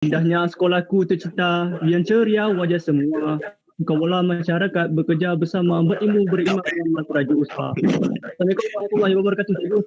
Indahnya sekolahku tercipta, riang ceria wajah semua. Kawalan masyarakat bekerja bersama, berilmu beriman dengan masyarakat usaha. Assalamualaikum warahmatullahi wabarakatuh. Cikgu.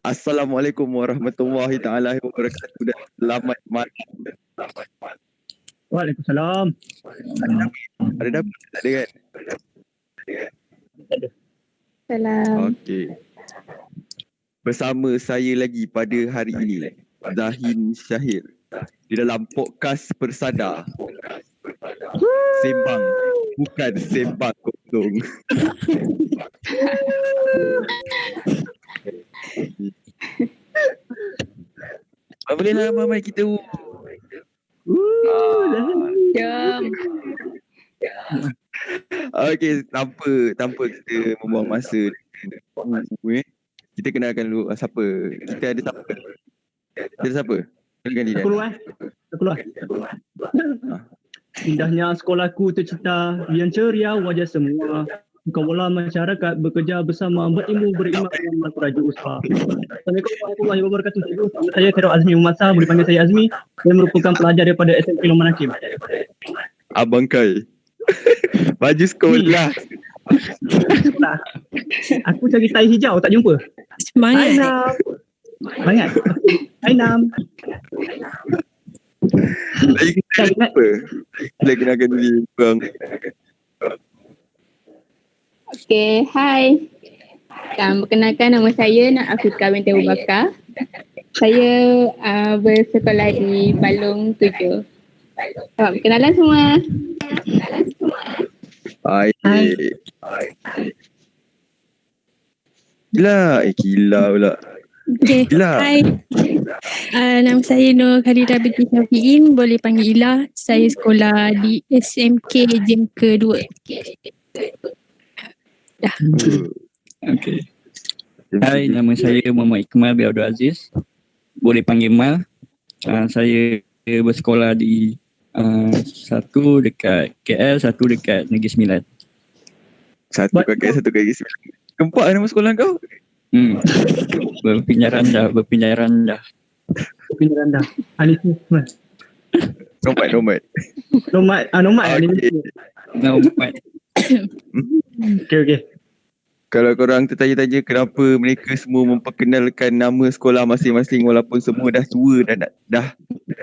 Assalamualaikum warahmatullahi taala wabarakatuh dan selamat malam. Waalaikumsalam. Ada dapat tak ada kan? Salam. Okey. Bersama saya lagi pada hari ini Zahin Syahir di dalam podcast Persada. Sembang bukan sembang kosong. Boleh lah mari kita. Jom. Okey, tanpa kita membuang masa. Kita kenalkan dulu siapa. Kita ada siapa? Ada siapa? Kenalkan diri. Aku keluar. Indahnya sekolahku tercipta, riang ceria wajah semua. Kawalan masyarakat bekerja bersama, berilmu beriman dengan masyarakat usaha. Assalamualaikum warahmatullahi wabarakatuh. Cikgu. Saya Khairul Azmi Muhammad Sah, boleh panggil saya Azmi. Saya merupakan pelajar daripada SMP Loman Hakim. Abang Kai. Baju sekolah. Aku cari tai hijau tak jumpa. Semangat. Semangat. Hai Nam. Lagi kita apa? Kita kenalkan diri bang. Okay, hai. Perkenalkan nama saya Nak Afifah binti Abu Bakar. Saya bersekolah di Balong 7. Selamat berkenalan semua. Hai. Gila pula. Okay, Ila. hai. Nama saya Nur Khalidah binti Syafi'in, boleh panggil Ila. Saya sekolah di SMK Jemka 2. Dah. Okay. Hai, nama saya Muhammad Iqmal bin Abdul Aziz. Boleh panggil Mal. Saya bersekolah di satu dekat KL, satu dekat Negeri Sembilan. Satu kakak, satu kakak. Keempat nama sekolah kau? Berpindah rendah. Alif. Nomad. Nomad. Nomad. Okey. Kalau korang tertanya-tanya kenapa mereka semua memperkenalkan nama sekolah masing-masing walaupun semua dah tua dan dah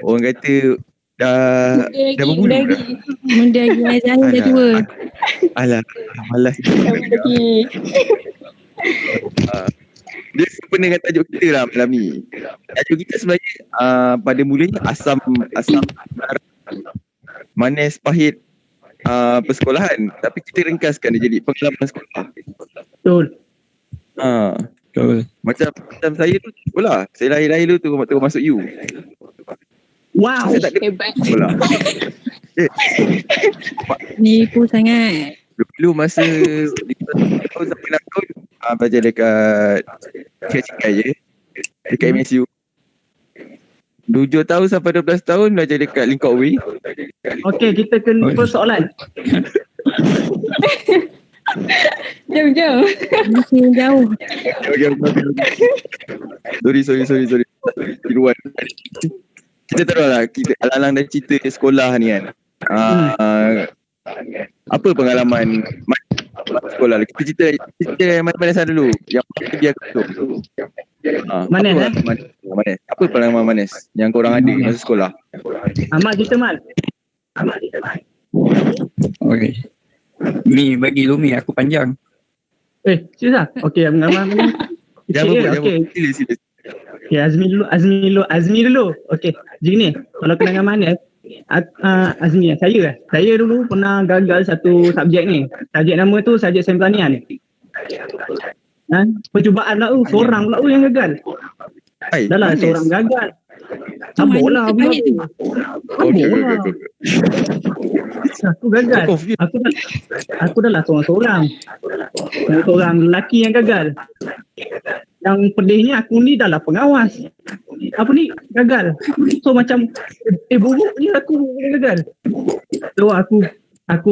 orang kata dah berbulu dah. Muda lagi, Zahir dah tua. Alah, malas. Dia sempena dengan tajuk kita lah malam ni. Tajuk kita sebenarnya pada mulanya asam manis pahit persekolahan, tapi kita ringkaskan dia jadi pengalaman sekolah. Betul. Betul. Macam saya tu sekolah. Saya lahir tu masuk U. Wow. Saya tak ada Hebat. sekolah. Nipu sangat. Dulu masa 5 tahun sampai 6 tahun belajar dekat Cikai je. Dekat MSU. 7 tahun sampai 12 tahun belajar dekat Lingkok Way. Okey, kita kena persoalan. Jom. Masih jauh. Sorry. Tiruan. Kita taruhlah, kita alang-alang dah cerita sekolah ni kan. Apa pengalaman sekolah? Kita cerita manis dulu. Yang biar tu. Manis. Apa pengalaman manis yang korang ada masa sekolah? Amal kita Mal. Okay. Mi bagi lu Mi, aku panjang. Serius lah? Okey, pengalaman mana? Jangan Okey. Sila. Okay, Azmi dulu. Okey, jadi ni, kalau kenangan manis, Azmi, saya dulu pernah gagal satu subjek ni. Subjek nama tu subjek sains pertanian. Percubaan pula seorang pula yang gagal. Dah lah seorang gagal. Sambung lah pula baik tu. tu. Okey, Sambung lah. Aku gagal. Confused. Aku dah lah seorang-seorang. Seorang lelaki yang gagal. Yang pedihnya aku ni dah lah pengawas. Apa ni? Gagal. So macam buruk ni aku gagal. So aku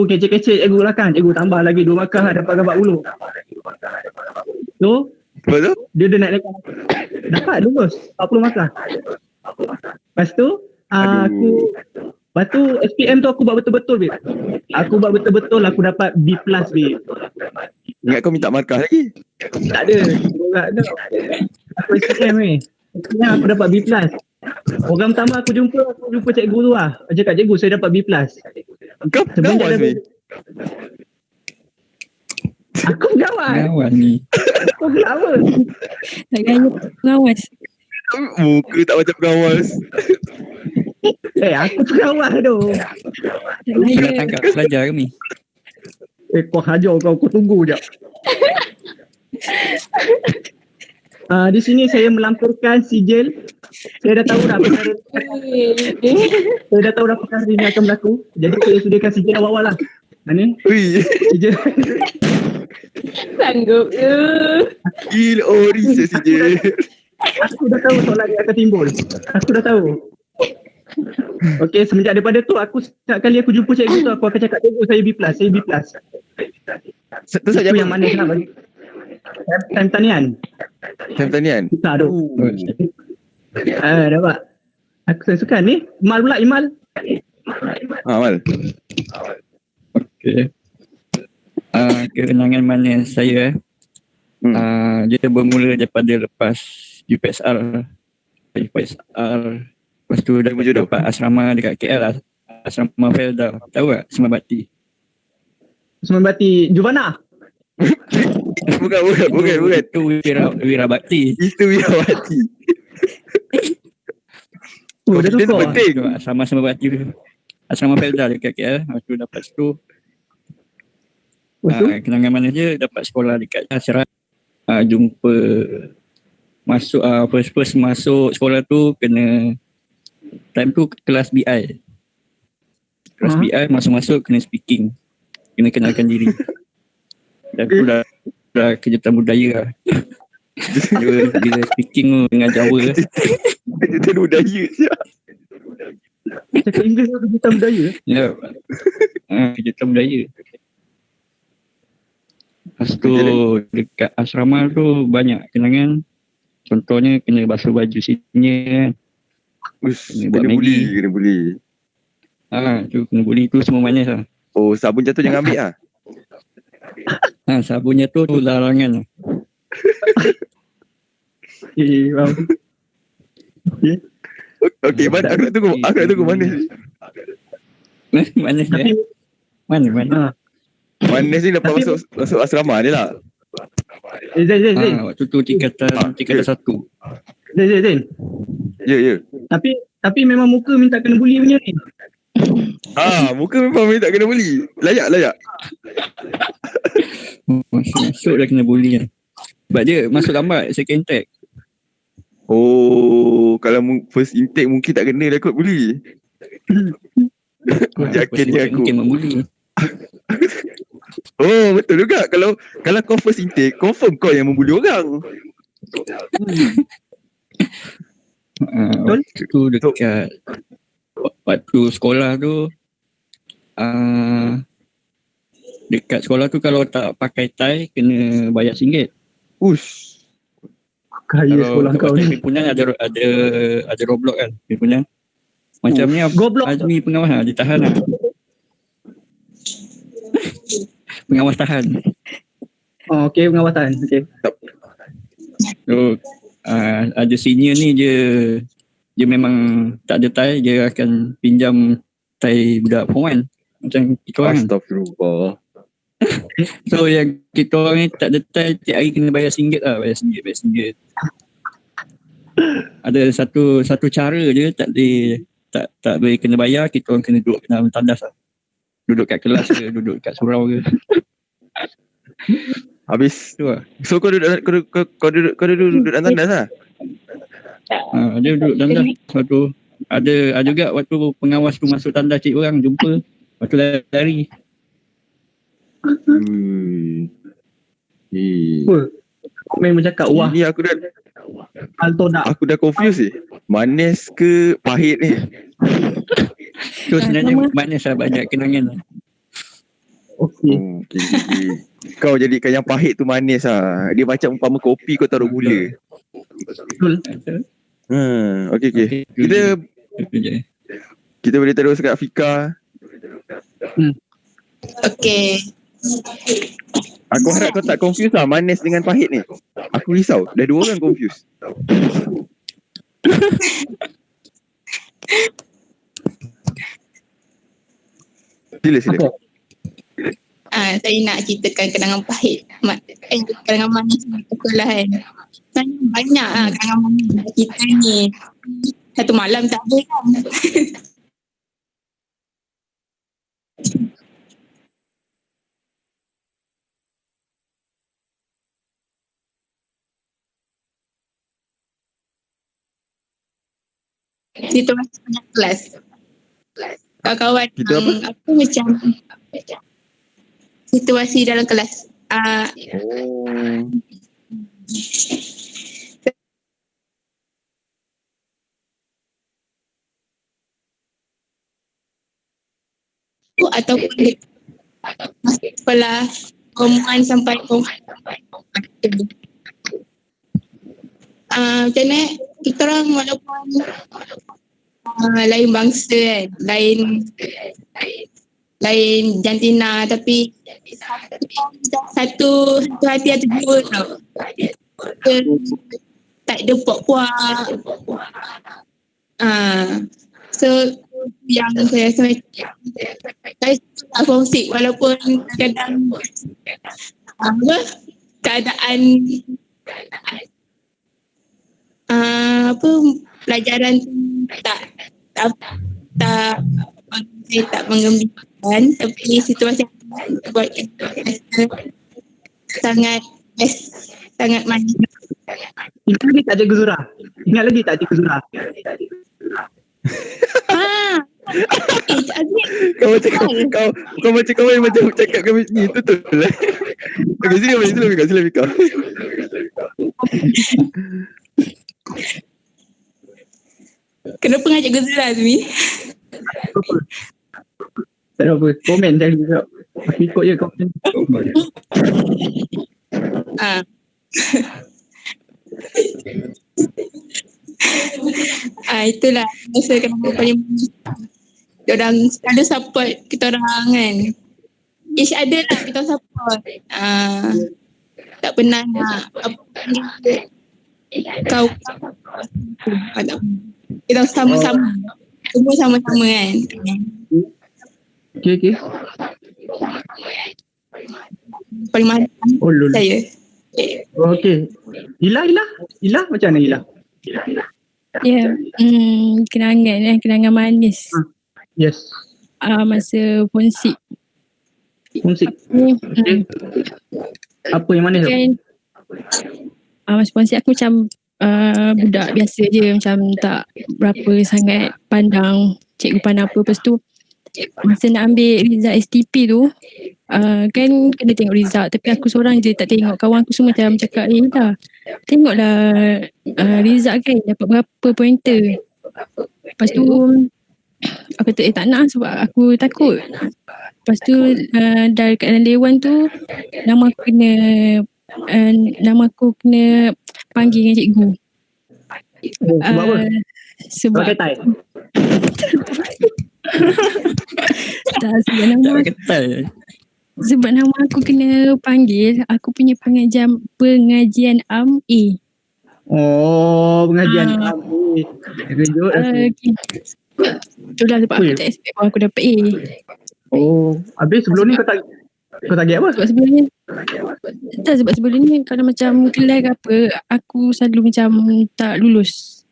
kecek-kecek cikgu lah kan. Cikgu tambah lagi 2 markah dapat gambar ulu. So Lepas tu? dia naikkan dapat lulus 40 markah. Lepas tu lepas tu SPM tu aku buat betul-betul babe. Aku buat betul-betul aku dapat B+, babe. Ingat kau minta markah lagi? Tak ada. Borak dah. Aku SPM ni. SPM aku dapat B+. Orang pertama aku jumpa cikgu tu lah. Aku cakap cikgu saya dapat B+. Kau Semenjak pengawas dah ni? aku kawan. Kawan ni. Aku kawan. Tak gaya pengawas. Muka tak macam pengawas. Aku kawan tu. Tak Kau gaya. nak tangkap pelajar ke ni? Kau hajar kau tunggu jap. Di sini saya melampirkan sijil. Saya dah tahu dah perkara saya dah tahu dah perkara ini akan berlaku. Jadi saya sediakan sijil awal-awal lah. Ni Ui, sijil. Sanggup je. gila research je. Aku dah tahu soalan dia akan timbul. Aku dah tahu. Okey, semenjak daripada tu setiap kali aku jumpa cikgu tu aku akan cakap cikgu saya B+, saya B+. Tu saja Itu yang manis lah bagi. Time tanian. Time tanian. Susah tu. Dapat. Saya suka ni. Imal pula, Imal. Mal. Okey. Kenangan manis saya dia bermula daripada lepas UPSR. Lepas tu dapat asrama dekat KL lah. Asrama Felda. Tahu tak? Semua Bakti. Semembati Juvana. Bukan. Itu Wira Bakti. Itu Wirawati. Oh, dah Dia tu suka. penting. Asrama Semua Bakti tu. Asrama Felda dekat KL. Lepas tu dapat situ. Kenangan manis dia dapat sekolah dekat Asyarat. Jumpa masuk first masuk sekolah tu kena time tu kelas BI. Kelas BI masuk kena speaking. Kena kenalkan diri. Dan tu dah kejutan budaya lah. Bila speaking tu dengan Jawa. Kejutan budaya siap. Cakap Inggeris tu kejutan budaya. Ya. Kejutan budaya. Lepas tu dekat asrama tu banyak kenangan. Contohnya kena basuh baju senior. Kena buat Maggi. Kena buli. Tu kena buli tu semua manis lah. Oh, sabun jatuh jangan ambil lah. Sabunnya tu larangan lah. Wow. Okey, aku nak tunggu manis ni. Manis dia. Mana? Manis ni dapat masuk asrama ni lah. Zain. Waktu tu tingkatan 1. Zain. Ya. Tapi memang muka minta kena buli punya ni. Muka memang minta kena buli. Layak. Masuk dah kena bully kan. Sebab dia masuk lambat second intake. Oh, kalau first intake mungkin tak kena lah kot buli. Yakinnya aku. Mungkin membuli. Oh, betul juga. Kalau kau first intake, confirm kau yang membuli orang. Waktu tu dekat waktu sekolah tu dekat sekolah tu kalau tak pakai tie kena bayar RM1. Ush. Kaya sekolah kau ni. Pimpinan ada Roblox kan pimpinan. Macam ni Goblok. Azmi pengawas lah, dia tahan lah. Pengawas tahan. Oh, okey, pengawasan. Okey. So ada senior ni dia memang tak ada tie, dia akan pinjam tie budak form 1 macam kita orang. Astagfirullah. So yang kita orang ni tak ada tie, tiap hari kena bayar RM1 lah, bayar RM1. Ada satu cara je tak boleh kena bayar, kita orang kena duduk dalam tandas lah. Duduk kat kelas ke, duduk kat surau ke. Habis Tu lah. so kau duduk dalam tandas lah. Dia duduk dalam tandas. Lepas tu Ada juga waktu pengawas tu masuk tanda cik orang jumpa. Waktu lari. Apa? Komen bercakap wah Ni aku Altodak. dah confuse manis ke pahit ni. Tu sebenarnya sama. manis lah, banyak kenangan lah. Okey. Okay. Kau jadikan yang pahit tu manis lah. Dia macam umpama kopi kau taruh gula. Betul. Okay. Itu je. Kita boleh terus kat Fika. Okay. Aku harap kau tak confuse lah manis dengan pahit ni. Aku risau. Dah 2 orang confuse. Sila. Apa? Saya nak ceritakan kenangan pahit. Kenangan manis di sekolah kan. Banyak kenangan manis kita ni. Satu malam tak ada kan. Situasi banyak kelas. Kawan-kawan Kita apa? apa macam situasi dalam kelas. Atau sekolah form 1 sampai form 2. Macam mana kita orang walaupun lain bangsa kan, lain jantina, tapi satu hati atau jiwa tau. Tak ada puak-puak. So yang saya rasa saya tak kongsi walaupun kadang keadaan pelajaran saya tak menggembirakan, tapi situasi buat kita rasa sangat manis. Ingat lagi tak Cikgu Zura? Ingat lagi tak Cikgu Zura? Kau macam kawan macam cakap kami ni betul lah. Okey, sila Fika. Kenapa ngajak Guzula ni? Tak ada apa. Komen saya juga. Aku ikut je komen. Itulah masa kenapa paling diorang selalu support kita orang kan. Each other lah kita support. Tak pernah nak kau kita sama-sama. Semua sama-sama kan. Okey. Paling mahal Oh lol. saya. Okey. Ila macam mana Ila? Ya, kenangan manis. Yes. Masa Fonsik. Musik. Apa yang mana tu? Kan, masa Fonsik aku macam budak biasa je, macam tak berapa sangat pandang cikgu pandang apa. Lepas tu masa nak ambil result STP tu, kan kena tengok result, tapi aku seorang je tak tengok. Kawan aku semua macam cakap, dah tengoklah result kan dapat berapa pointer. Lepas tu aku kata tak nak sebab aku takut. Lepas tu dari kat dalam dewan tu nama aku kena panggil dengan cikgu. Sebab apa? Sebab Pakai tie. tak, sebab nama Tak ketal. sebab nama aku kena panggil, aku punya pengajian A. Oh, pengajian. Kejut. Okay. Itulah sebab aku tak expect bahawa aku dapat A. Oh, habis sebelum ni kau target apa? Sebab sebelum ni kalau macam kelas ke apa, aku selalu macam tak lulus.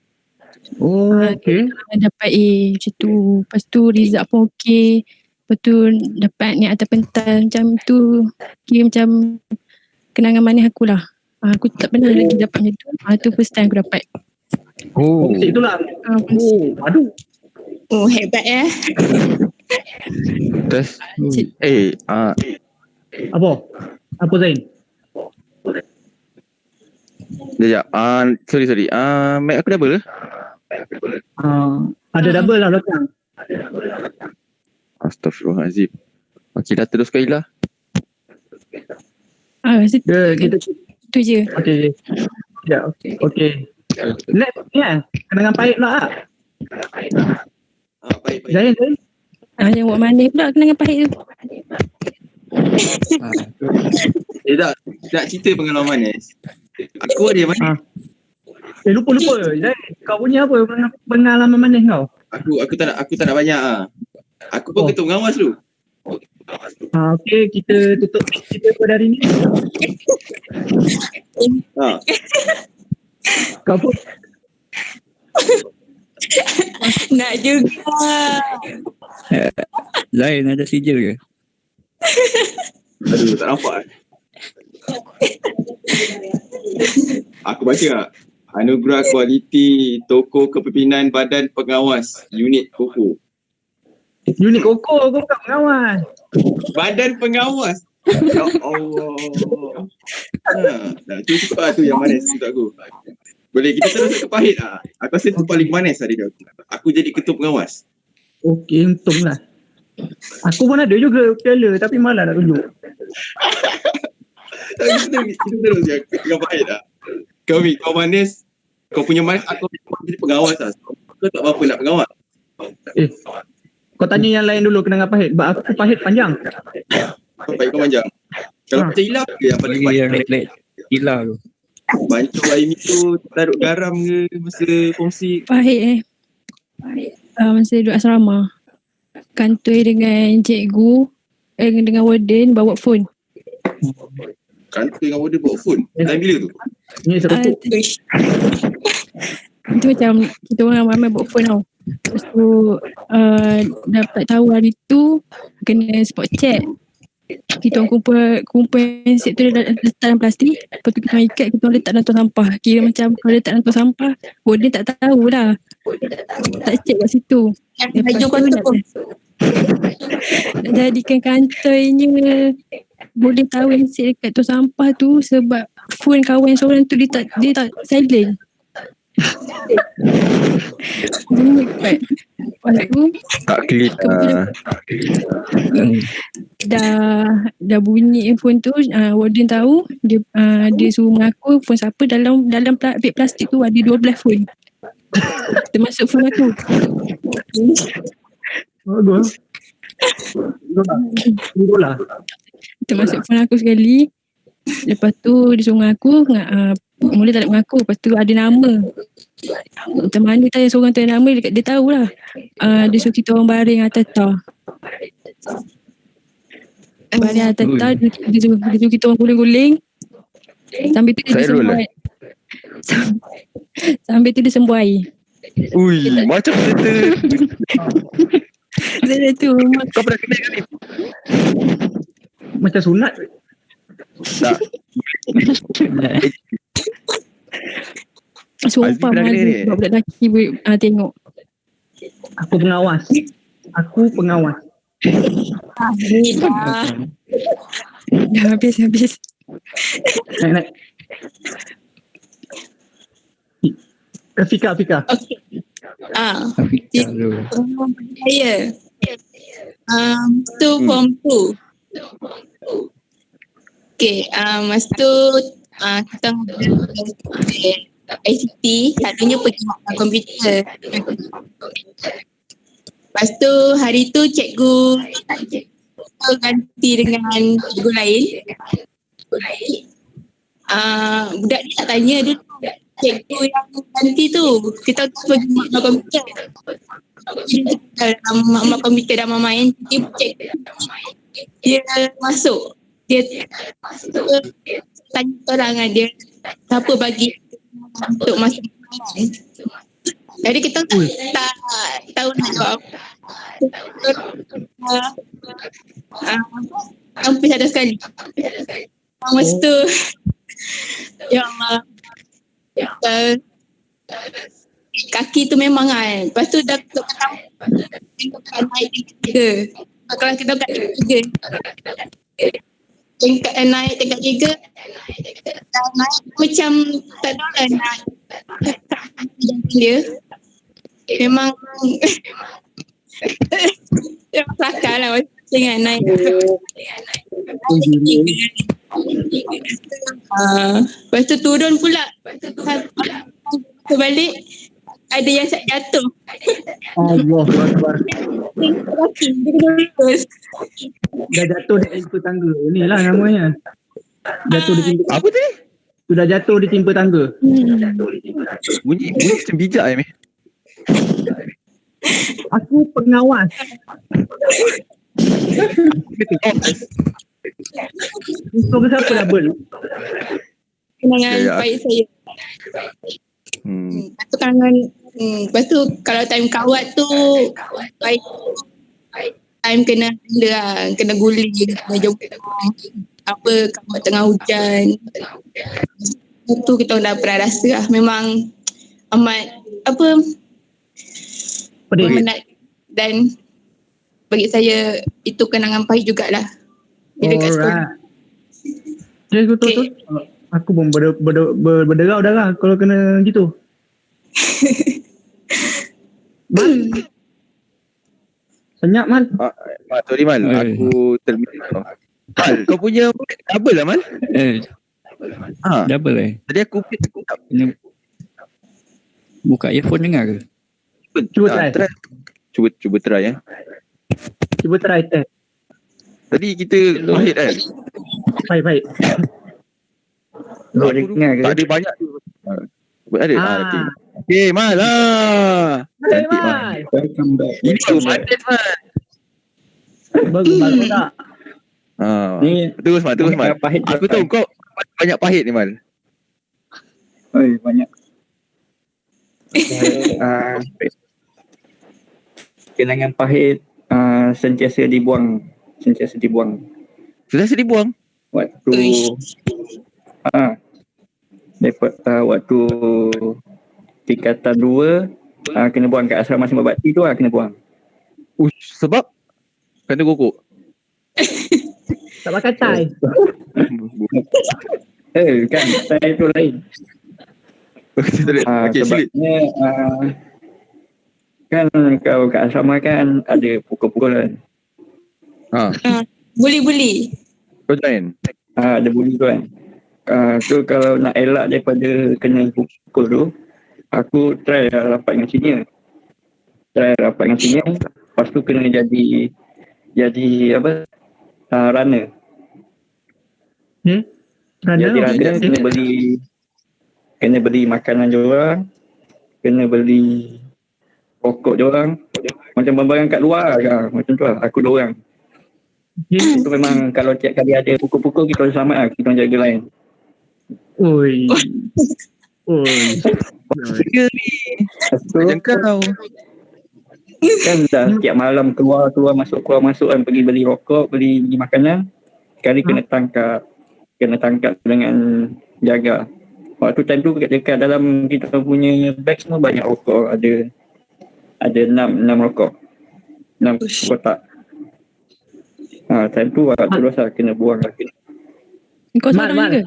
Oh, okey. Dapat A macam tu. Lepas tu result pun okey. Lepas tu dapat ni atas pentas macam tu. Kira macam kenangan manis aku lah. Aku tak pernah lagi dapat macam tu. Tu first time aku dapat. Oh. Macam itulah. Fungsi. Aduh. Oh, hebat ya. Terus Apa? Apa Zain? sekejap. Sorry. Mic aku double ke? Ada double lah belakang. Astaghfirullahalazim. Okey, dah teruskan Ila. Kita Itu je. okey. Ya, okey. Next ni kenangan pahit pula ah. Baik. Zain. Yang buat manis pula kenangan pahit tu. Nak cerita pengalaman manis. Aku ada manis. Lupa. Zain, kau punya apa pengalaman manis kau? Aku tak nak banyak Aku pun ketua pengawas dulu. Okey, kita tutup cerita pada hari ni. Kau pun Nak juga. Zain ada sijil ke? Aduh, tak nampak. Aku baca tak? Anugerah Kualiti Tokoh Kepimpinan Badan Pengawas Unit Koko. unit Koko kau bukan pengawas. Badan Pengawas. Ya Allah. Itu cukup tu yang manis untuk aku. Boleh kita terus ke pahit Aku rasa tu paling manis tadi kau. Aku jadi ketua pengawas. Okey, untunglah. Aku pun ada juga piala tapi malah nak tunjuk. Kita terus je yang pahit Kau manis. Kau punya manis aku jadi pengawas Kau tak apa nak pengawas. Kau tanya yang lain dulu kenangan pahit. Sebab aku pahit panjang. Pahit kau panjang. Kalau macam Ila ke yang paling Bagi yang pahit? red Ila tu. Bancuh air tu taruh garam ke masa kongsi. Pahit masa duduk asrama. Kantoi dengan cikgu dengan warden bawa phone. Kantoi dengan warden bawa phone. Time bila tu? Ni seruput. Itu macam kita orang ramai bawa phone tau. Lepas tu dapat tahu hari tu kena spot check. Kita orang kumpul handset tu letak dalam plastik. Lepas tu kita orang ikat, kita orang letak dalam tong sampah. Kira macam kalau letak dalam tong sampah, warden tak tahulah. Tak check kat situ. Lepas Baju tu kau tu. nak jadikan kantoinya boleh tahu handset dekat tong sampah tu sebab phone kawan seorang tu dia tak silent. Bunyi kuat. Lepas tu Tak klik. dah bunyi phone tu, warden tahu, dia suruh mengaku phone siapa. Dalam beg plastik tu ada 12 phone. Termasuk phone aku. Bagus. Tunggu lah. Termasuk phone aku sekali. Lepas tu dia suruh mengaku, mula tak nak mengaku. Lepas tu ada nama. Macam mana tanya seorang tu ada nama, dia tahulah. Dia suruh kita orang baring atas tar. Baring atas tar, dia suruh kita orang guling-guling. Sambil tu dia sembuh air. Sambil tu dia sembuh air. Ui, macam cerita. Saya tu Kau pernah kena kan ni? Macam sunat. Tak. sumpah pernah kena ni? malu budak lelaki tengok. Aku pengawas. Dah habis. Naik. Fika. Okey. Afiqah tu. Saya. Tu form 2. Okey, masa tu kita ICT, selalunya pergi makan komputer. Lepas tu hari tu cikgu ganti dengan cikgu lain. Budak ni tak tanya dulu. Cikgu yang ganti tu, kita pergi makan komputer. Dalam makan komputer dah main, dia masuk. Dia tanya orang dia, siapa bagi untuk masuk makan. Jadi kita tak tahu nak jawab. Hampir ada sekali. Masa tu, ya Allah. kaki tu memang kan. Lepas tu dah tingkat naik tingkat 3. Kalau kita kat tingkat 3, naik tingkat 3, dah naik macam tak tahu lah nak dia. Memang memang kelakar lah dengan naik. Lepas tu turun pula. Balik ada yang jatuh. Allah Akbar. Kaki dia kena lurus. Dah jatuh di timpa tangga. Inilah namanya. Jatuh di timpa. Apa tadi? Sudah jatuh di timpa tangga. Bunyi macam bijak ni. Aku pengawas. Kau siapa dah ber? Kenangan Ya. baik saya. Lepas tu kangen. Lepas tu kalau time kawat tu baik time kena benda lah. Kena guling, kena jongkok. Apa kawat tengah hujan. Itu kita dah pernah rasa lah. Memang amat Pedih. memenat. Dan bagi saya itu kenangan pahit jugalah. Bila kat sekolah. Alright. Betul. Aku pun berderau darah kalau kena gitu. Senyap Mal. Sorry Mal, aku terminal. Mal, kau punya double lah Mal? Double Tadi aku Kena buka earphone dengar ke? Cuba try. Cuba try ya. Cuba try test. Tadi kita pahit kan? Baik. Duk dengar ke? Tak ada banyak tu. Ada? Ah. Okay Mal lah. Hey, Cantik Mal. Mal. Welcome back. Ini tu Mal. Bagus tak? Ni Terus Mal. pahit Aku tahu kau banyak pahit ni Mal. banyak. Kenangan pahit sentiasa dibuang. Sudah dibuang. Waktu waktu tingkatan 2 kena buang kat asrama Sembah Bakti tu kena buang. Sebab kena gokok. Tak pakai tie. Kan saya tu lain. Okay, silit. Sebabnya kan kau kat asrama kan ada pukul-pukulan. Buli-buli. Kau join. Ada bully tu kan. So kalau nak elak daripada kena pukul tu, aku try rapat dengan senior. Lepas tu kena jadi runner. Jadi runner kena beli makanan diorang, kena beli rokok diorang, macam barang kat luar lah, macam tu lah. Aku diorang. Itu memang kalau tiap kali ada pukul-pukul kita orang selamat lah, kita orang jaga lain. Oi. Dia ni. Macam kau. Kan dah tiap malam keluar masuk kan, pergi beli rokok, beli makanan, sekali kena tangkap dengan jaga. Waktu time tu dekat dalam kita punya bag semua banyak rokok, ada 6 rokok, 6 kotak. Time tu waktu dosa kena buang lagi. Kau seorang je ke?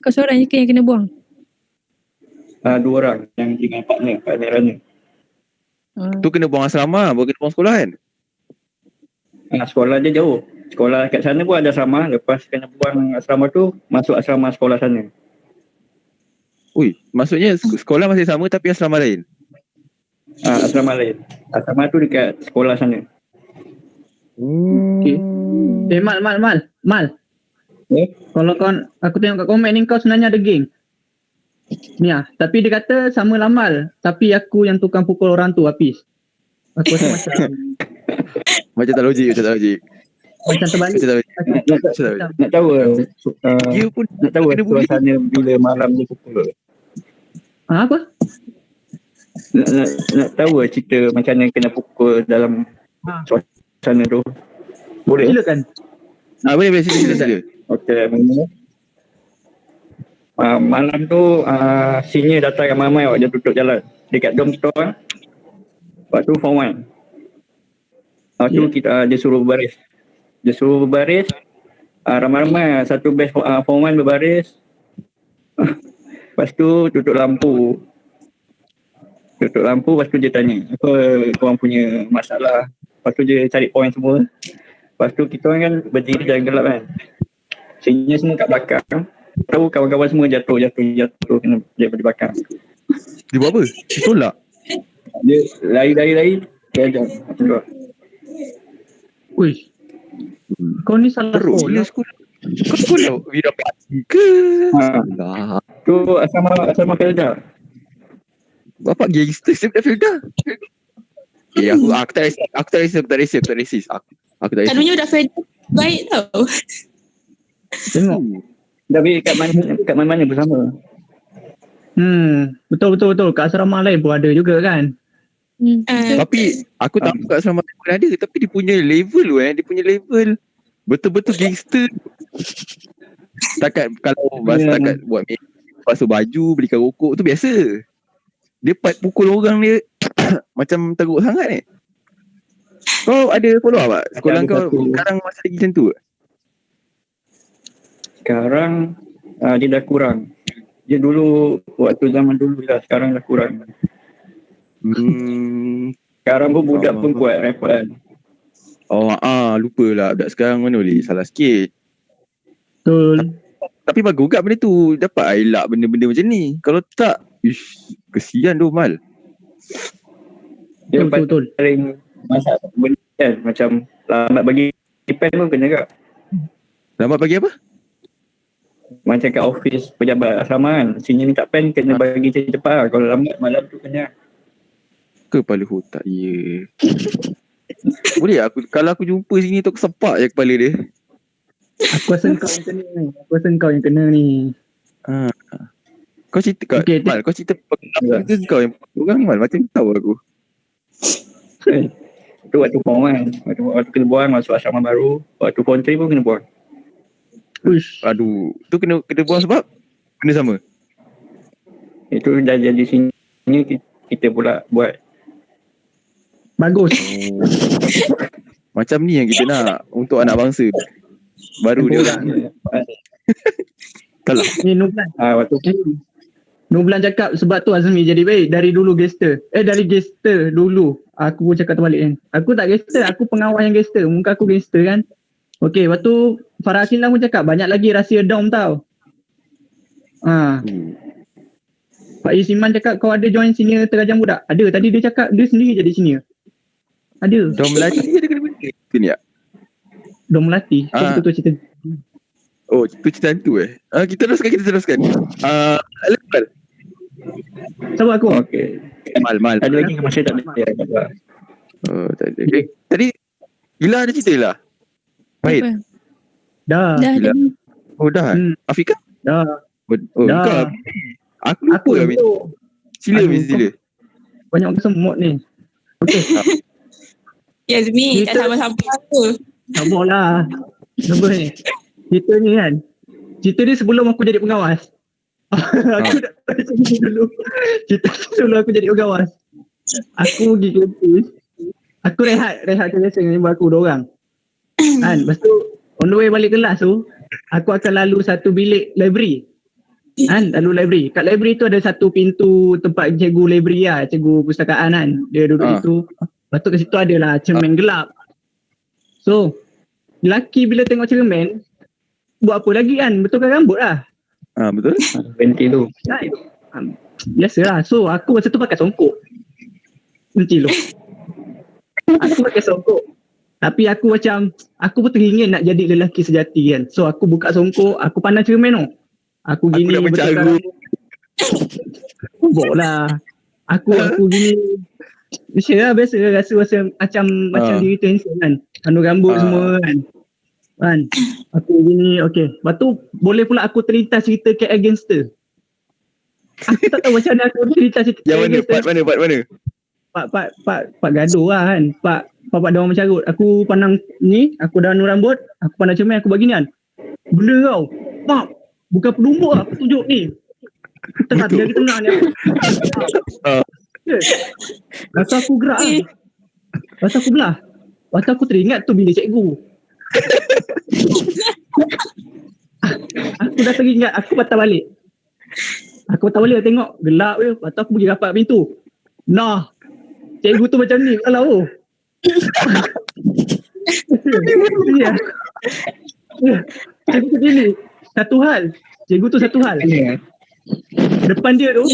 Kau seorang je ke yang kena buang? 2 orang yang dengan partner runner. Tu kena buang asrama, bukan kena buang sekolah kan? Sekolah dia jauh. Sekolah kat sana pun ada asrama, lepas kena buang asrama tu, masuk asrama sekolah sana. Maksudnya sekolah masih sama tapi asrama lain? Asrama lain. Asrama tu dekat sekolah sana. Okay. Mal. Kalau aku tengok kat komen ni kau sebenarnya ada geng. Ni tapi dia kata sama lah Mal, tapi aku yang tukang pukul orang tu Hafiz. Aku rasa Macam tak logik. macam terbalik. Nak tahu Dia pun nak tahu suasana bila malam dia pukul. Apa? Nak tahu cerita macam mana kena pukul dalam suasana tu. Boleh? Silakan. Boleh sila. Okey, Malam tu senior datang ramai-ramai dia tutup jalan dekat dom kita orang. Lepas tu form 1. Lepas tu dia suruh berbaris. Ramai-ramai satu batch form 1 berbaris. Lepas tu tutup lampu. Lepas tu dia tanya apa korang punya masalah. Lepas tu dia cari point semua. Lepas tu kita orang kan berdiri dalam gelap kan. Senior semua kat belakang. Tahu kawan-kawan semua jatuh kena dia di belakang. Dia buat apa? Dia tolak? Dia lari. Dia ajar. Uish. Kau ni salah Teruk sekolah. gila sekolah. Kau sekolah Wira Bakti ke? Alah. Tu asrama Felda. Bapak gangster saya dah Felda. Aku tak resist. Aku tak resist. Selalunya dah baik tau. Tengok. Tapi kat mana bersama. Betul. Kat asrama lain pun ada juga kan. Tapi aku tak tahu kat asrama pun ada. Tapi dia punya level dia punya level betul-betul gangster. Takat buat basuh baju, belikan rokok tu biasa. Dia pukul orang dia macam teruk sangat ni. Kau ada follow up tak? Sekolah kau sekarang masih lagi macam tu? Sekarang dia dah kurang. Dia dulu waktu zaman dulu lah, sekarang dah kurang. Sekarang pun budak pun kuat repot kan. Lupa lah budak sekarang mana boleh salah sikit. Betul. Tapi bagus kat benda tu. Dapat elak benda-benda macam ni. Kalau tak, kesian tu Mal. Dia Betul. paling masak benda kan. Macam lambat bagi pen pun kena kat. Lambat bagi apa? Macam kat office pejabat asrama kan. Senior minta pen kena bagi cepat lah. Kalau lambat malam tu kena. Kepala otak, ya. Boleh kalau aku jumpa sini tu aku sepak je kepala dia. Aku rasa kau yang kena ni. Kau cerita Mal, kau cerita pengalaman ke kau yang orang Mal? Macam tahu aku. Tu waktu form 1. Waktu kena buang masuk asrama baru. Waktu form 3 pun kena buang. Uish. Aduh, tu kena buang sebab benda sama. Itu dah jadi sini kita pula buat. Bagus. Macam ni yang kita nak untuk anak bangsa. Baru dia orang. Kalah. Ni Nublan. Waktu Nublan cakap sebab tu Azmi jadi baik. Dari dulu gangster. Dari gangster dulu. Aku pun cakap terbalik kan. Aku tak gangster. Aku pengawal yang gangster. Muka aku gangster kan. Okay, waktu Farah Asilan pun cakap banyak lagi rahsia dom tau. Pak Isiman cakap kau ada join senior terajang budak. Ada. Tadi dia cakap dia sendiri jadi senior. Ada. Dom Melati ada kena benda. Tu ni tak? Dom Melati. Betul cerita. Oh, tu cerita hantu Kita teruskan. Lepas. Sabar aku. okey. Mal. Ada lagi ke masa tak ada? Tak ada. Tadi Gila ada cerita lah. Baik. Dah. Dah. Oh dah. Afika? Dah. Oh, Dah. Aku lupa lah. Sila. Banyak orang semut ni. Okay. Yazmi, tak sama-sama apa. Sabarlah. Sabar ni. Cerita ni kan. Cerita ni sebelum aku jadi pengawas. Aku nak cerita dulu. Cerita sebelum aku jadi pengawas. Aku pergi kampus. Aku rehat biasa dengan ibu aku 2 orang. Kan, lepas tu on the way balik kelas tu, aku akan lalu satu bilik library. Kan, lalu library. Kat library tu ada satu pintu tempat cikgu library lah, cikgu pustakaan kan. Dia duduk situ. Lepas tu kat situ adalah cermin gelap. So, lelaki bila tengok cermin, buat apa lagi kan? Betulkan rambut lah. Betul. Penti tu. Kan? Biasalah. So, aku masa tu pakai songkok. Nanti lo. Aku pakai songkok. Tapi aku pun teringin nak jadi lelaki sejati kan. So, aku buka songkok, aku pandang cermin tu. Aku gini. Aku nak mencaru. Bok lah. Aku gini. Biasa rasa macam diri tension kan. Anu rambut semua kan. Aku gini, okay. Lepas tu boleh pula aku terlintas cerita KL Gangster. Aku tak tahu macam mana aku cerita Yang mana? Part mana? Pak gaduh lah kan. Pak Dewan mencarut. Aku pandang ni, aku dah anu rambut, aku pandang cermin, aku buat gini kan. Benda kau. Mak. Bukan penumbuk lah, aku tunjuk ni. Tengah, Betul. dari tengah ni. Ya. Lepas aku gerak lah. Lepas aku belah. Lepas aku teringat tu bilik cikgu. Aku dah teringat, aku patah balik. Aku tengok, gelap je. Lepas tu aku pergi rapat pintu. Nah, cikgu tu macam ni, kalau ya. Cikgu tu gini. Cikgu tu satu hal. Depan dia tu,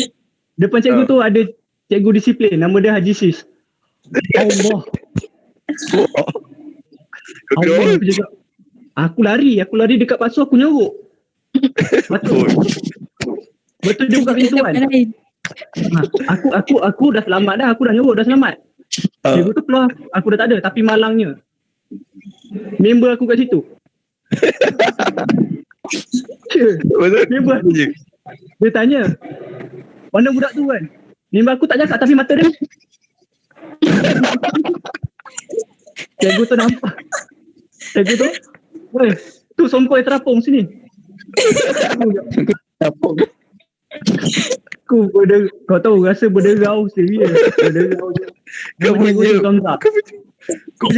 depan cikgu tu ada cikgu disiplin. Nama dia Haji Sis. Allah. Allah aku cakap. Aku lari dekat pasu, aku nyeruk. Betul dia buka pintu kan. Aku dah selamat dah, aku dah nyeruk, dah selamat. Cikgu tu keluar, aku dah tak ada, tapi malangnya member aku kat situ. Member aku. Dia tanya, mana budak tu kan? Member aku tak cakap tapi mata dia. Cikgu tu nampak. Cikgu tu, weh, tu songkoi terapung sini. Apa? Kau tahu rasa berderau serius. Berderau je. Kau punya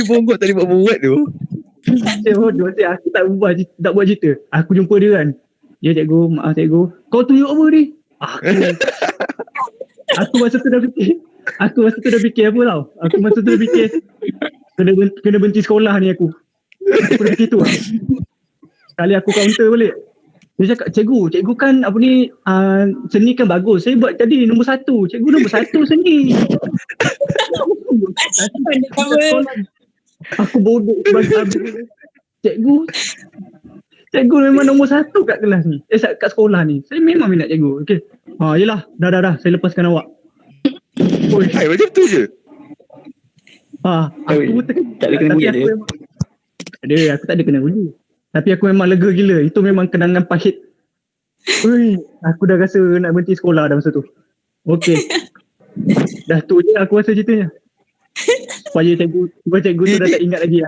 bongkok tadi buat tu. Saya bodoh, aku tak buat cerita. Aku jumpa dia kan. Ya cikgu, maaf cikgu. Kau tunjuk apa ni? Aku masa tu dah fikir apa tau. Aku masa tu dah fikir kena benci sekolah ni aku. Aku dah fikir tu. Sekali aku counter balik. Dia cakap, cikgu kan apa ni, seni kan bagus. Saya buat tadi nombor 1. Cikgu nombor 1 seni. Aku bodoh bagi habis. Cikgu memang nombor 1 kat kelas ni. Kat sekolah ni. Saya memang minat cikgu. Okey. Yelah. Dah. Saya lepaskan awak. Oi. Hai, macam tu je. Aku Tak ada kena bunyi dia. Aku tak ada kena bunyi. Tapi aku memang lega gila. Itu memang kenangan pahit. Ui, aku dah rasa nak berhenti sekolah dah masa tu. Okey. Dah tu je aku rasa ceritanya. Supaya cikgu tu dah tak ingat lagi.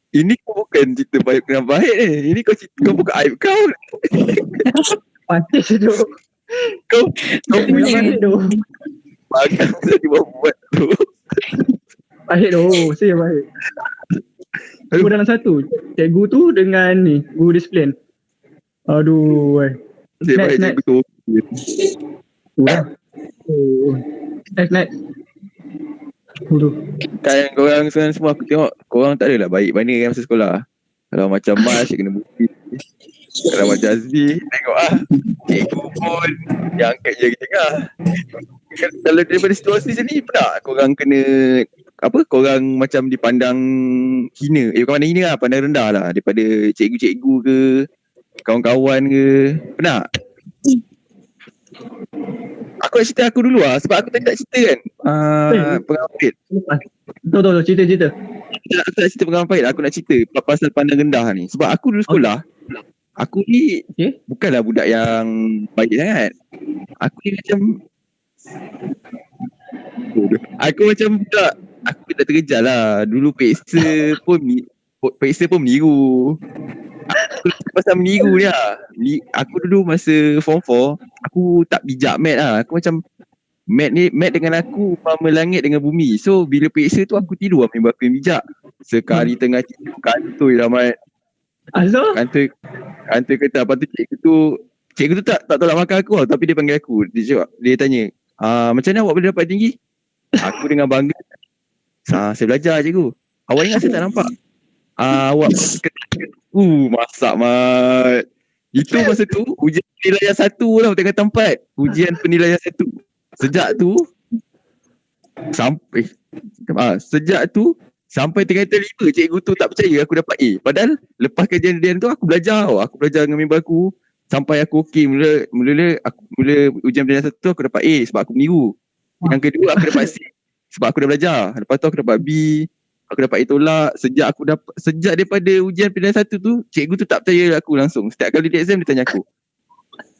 Ini kau bukan cerita kenangan pahit ni. Ini kau buka aib kau. Pantis tu. Kau Yang pahit tu. bagang tadi buat tu. Pahit tu. Saya pahit. Aku dalam satu. Cikgu tu dengan ni, guru disiplin. Aduh. Saya pahit cikgu tu. Tu lah. Next. Aduh. Kan korang semua aku tengok korang tak adalah baik banding masa sekolah. Kalau macam Mas kena bukti. Kalau macam Azmi tengok cikgu pun yang angkat je tengah. Kalau daripada situasi sini pernah korang kena korang macam dipandang hina. Bukan pandang hina lah, pandang rendah lah daripada cikgu-cikgu ke kawan-kawan ke. Pernah? Aku nak cerita aku dulu sebab aku tadi tak cerita kan. Pengalaman pahit. Betul, cerita. Aku nak cerita pengalaman pahit. Aku nak cerita pasal pandang rendah ni. Sebab aku dulu sekolah, aku ni bukanlah budak yang baik sangat. Aku ni macam budak. Aku tak terkejar lah. Dulu peksa pun meniru. Aku pasal meniru ni lah. Aku dulu masa form 4, aku tak bijak mat lah. Aku macam mat dengan aku umpama langit dengan bumi. So bila peksa tu aku tidur lah member aku yang bijak. Sekali tengah tidur kantoi lah mat. Kantoi kata. Lepas tu cikgu tu tak tolak makan aku tapi dia panggil aku. Dia tanya, macam mana awak boleh dapat tinggi? Aku dengan bangga, saya belajar cikgu. Awak ingat saya tak nampak? Awak masak mat. Itu masa tu ujian penilaian 1 lah tengah tempat. Ujian penilaian 1. Sejak tu sampai tingkatan 5 cikgu tu tak percaya aku dapat A. Padahal lepas kejadian tu aku belajar dengan member aku sampai aku okey. Mula ujian penilaian 1 tu aku dapat A sebab aku meniru. Yang kedua aku dapat C sebab aku dah belajar. Lepas tu aku dapat B, aku dapat A tolak. Sejak daripada ujian penilaian 1 tu, cikgu tu tak percaya aku langsung. Setiap kali dia exam dia tanya aku,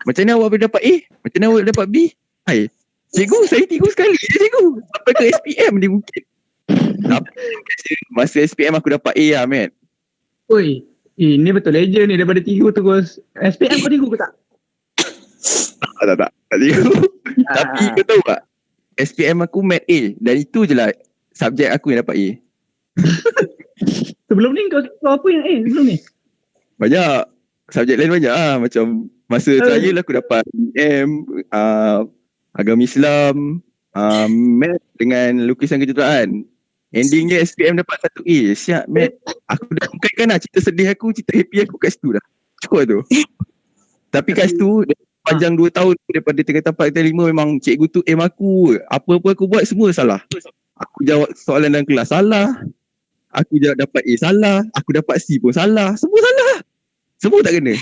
macam mana awak boleh dapat A? Macam mana awak dapat B? Hai, cikgu saya tiru sekali je cikgu. Sampai ke SPM dia mungkin. Masa SPM aku dapat A lah man. Oi, ni betul legend ni daripada tiru tu kau. SPM kau tiru ke tak? Tak cikgu. Tapi kau tahu tak, SPM aku Mat A, dan itu je lah subjek aku yang dapat A. Sebelum ni kau apa yang sebelum ni? Banyak. Subjek lain banyak lah. Macam masa trial aku dapat agama Islam, Mat dengan lukisan kejuruteraan. Ending dia SPM dapat 1 A. Siap Mat. Aku dah ungkapkan lah cerita sedih aku, cerita happy aku kat situ dah. Cukup tu. Tapi kat situ panjang 2 tahun daripada tingkatan 4 ke 5 memang cikgu tu aim aku. Apa-apa aku buat semua salah. Aku jawab soalan dalam kelas salah. Aku dapat A salah. Aku dapat C pun salah. Semua salah. Semua tak kena.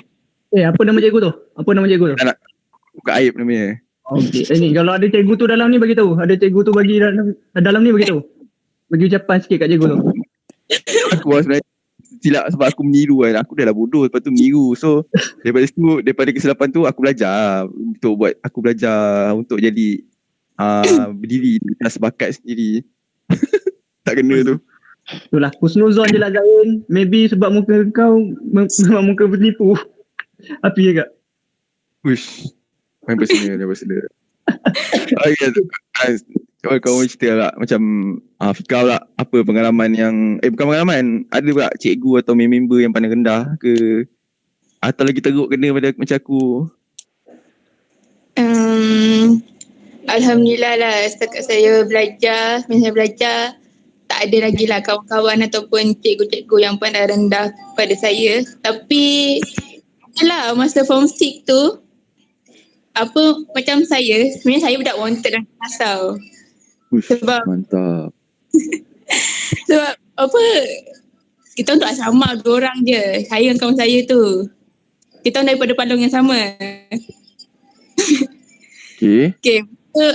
Apa nama cikgu tu? Apa nama cikgu tu? Tak nak buka aib namanya. Okey. Ni kalau ada cikgu tu dalam ni bagi tahu. Ada cikgu tu bagi dalam ni bagi tahu. Bagi ucapan sikit kat cikgu tu. Aku sebenarnya silap sebab aku meniru kan. Aku dah lah bodoh, lepas tu meniru. So daripada kesilapan tu aku belajar aku belajar untuk jadi berdiri di atas bakat sendiri. Tak kena tu. Itulah husnuzon je lah Zain. Maybe sebab muka kau memang muka penipu. Api je kak. Uish. Main personal. Okay, kau cerita lah macam Fikar lah, apa pengalaman yang bukan pengalaman, ada tak cikgu atau member yang pandang rendah ke, atau lagi teruk kena pada macam aku? Alhamdulillah lah, setakat saya belajar tak ada lagi lah kawan-kawan ataupun cikgu-cikgu yang pandang rendah pada saya. Tapi itulah masa form 6 tu, macam sebenarnya saya budak wanted dan asal. Sebab mantap. Sebab kita untuk asrama 2 orang je. Saya dengan kawan saya tu. Kita orang daripada Palong yang sama. Okay. So,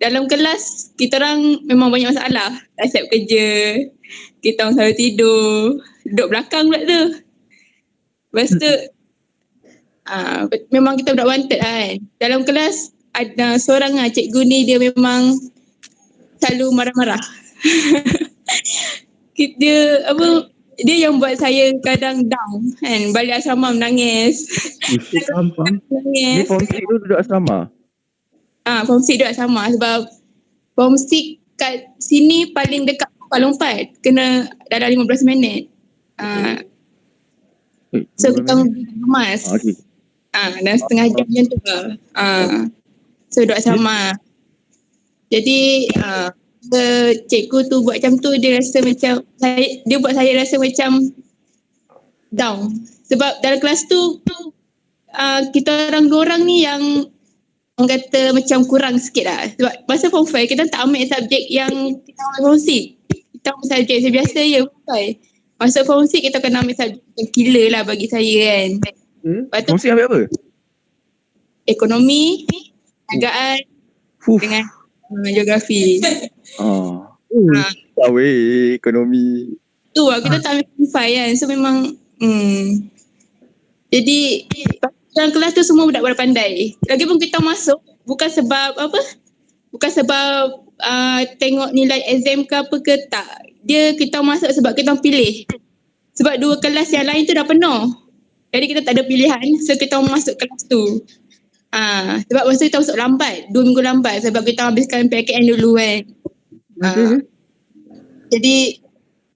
dalam kelas kita orang memang banyak masalah. Tak siap kerja. Kita orang selalu tidur. Duduk belakang pula tu. Lepas tu memang kita budak wanted kan. Dalam kelas ada seorang cikgu ni, dia memang selalu marah-marah. Dia yang buat saya kadang down kan, balik asrama menangis. Faham. Ni form 6 tu duduk asrama? Form 6 duduk asrama sebab form 6 kat sini paling dekat Palong 4, kena dalam 15 minit. So kita kemas. Okay. Dan setengah jam macam tu lah. So duduk asrama. Jadi cikgu tu buat macam tu, dia buat saya rasa macam down. Sebab dalam kelas tu kita orang 2 orang ni yang orang kata macam kurang sikit lah. Sebab masa form 5 kita tak ambil subjek yang kita ambil form 6. Kita ambil subjek biasa je form 5. Masa form 6 kita kena ambil subjek yang gila lah bagi saya kan. Form 6 ambil apa? Ekonomi, perniagaan dengan geografi. Ekonomi. Tu lah, kita tak ambil form 5 kan. So memang jadi dalam kelas tu semua budak-budak pandai. Lagipun kita masuk bukan sebab tengok nilai exam ke apa ke, tak. Kita masuk sebab kita pilih. Sebab 2 kelas yang lain tu dah penuh. Jadi kita tak ada pilihan. So kita masuk kelas tu. Sebab masa kita masuk lambat, 2 minggu lambat sebab kita habiskan PKN dulu kan. Jadi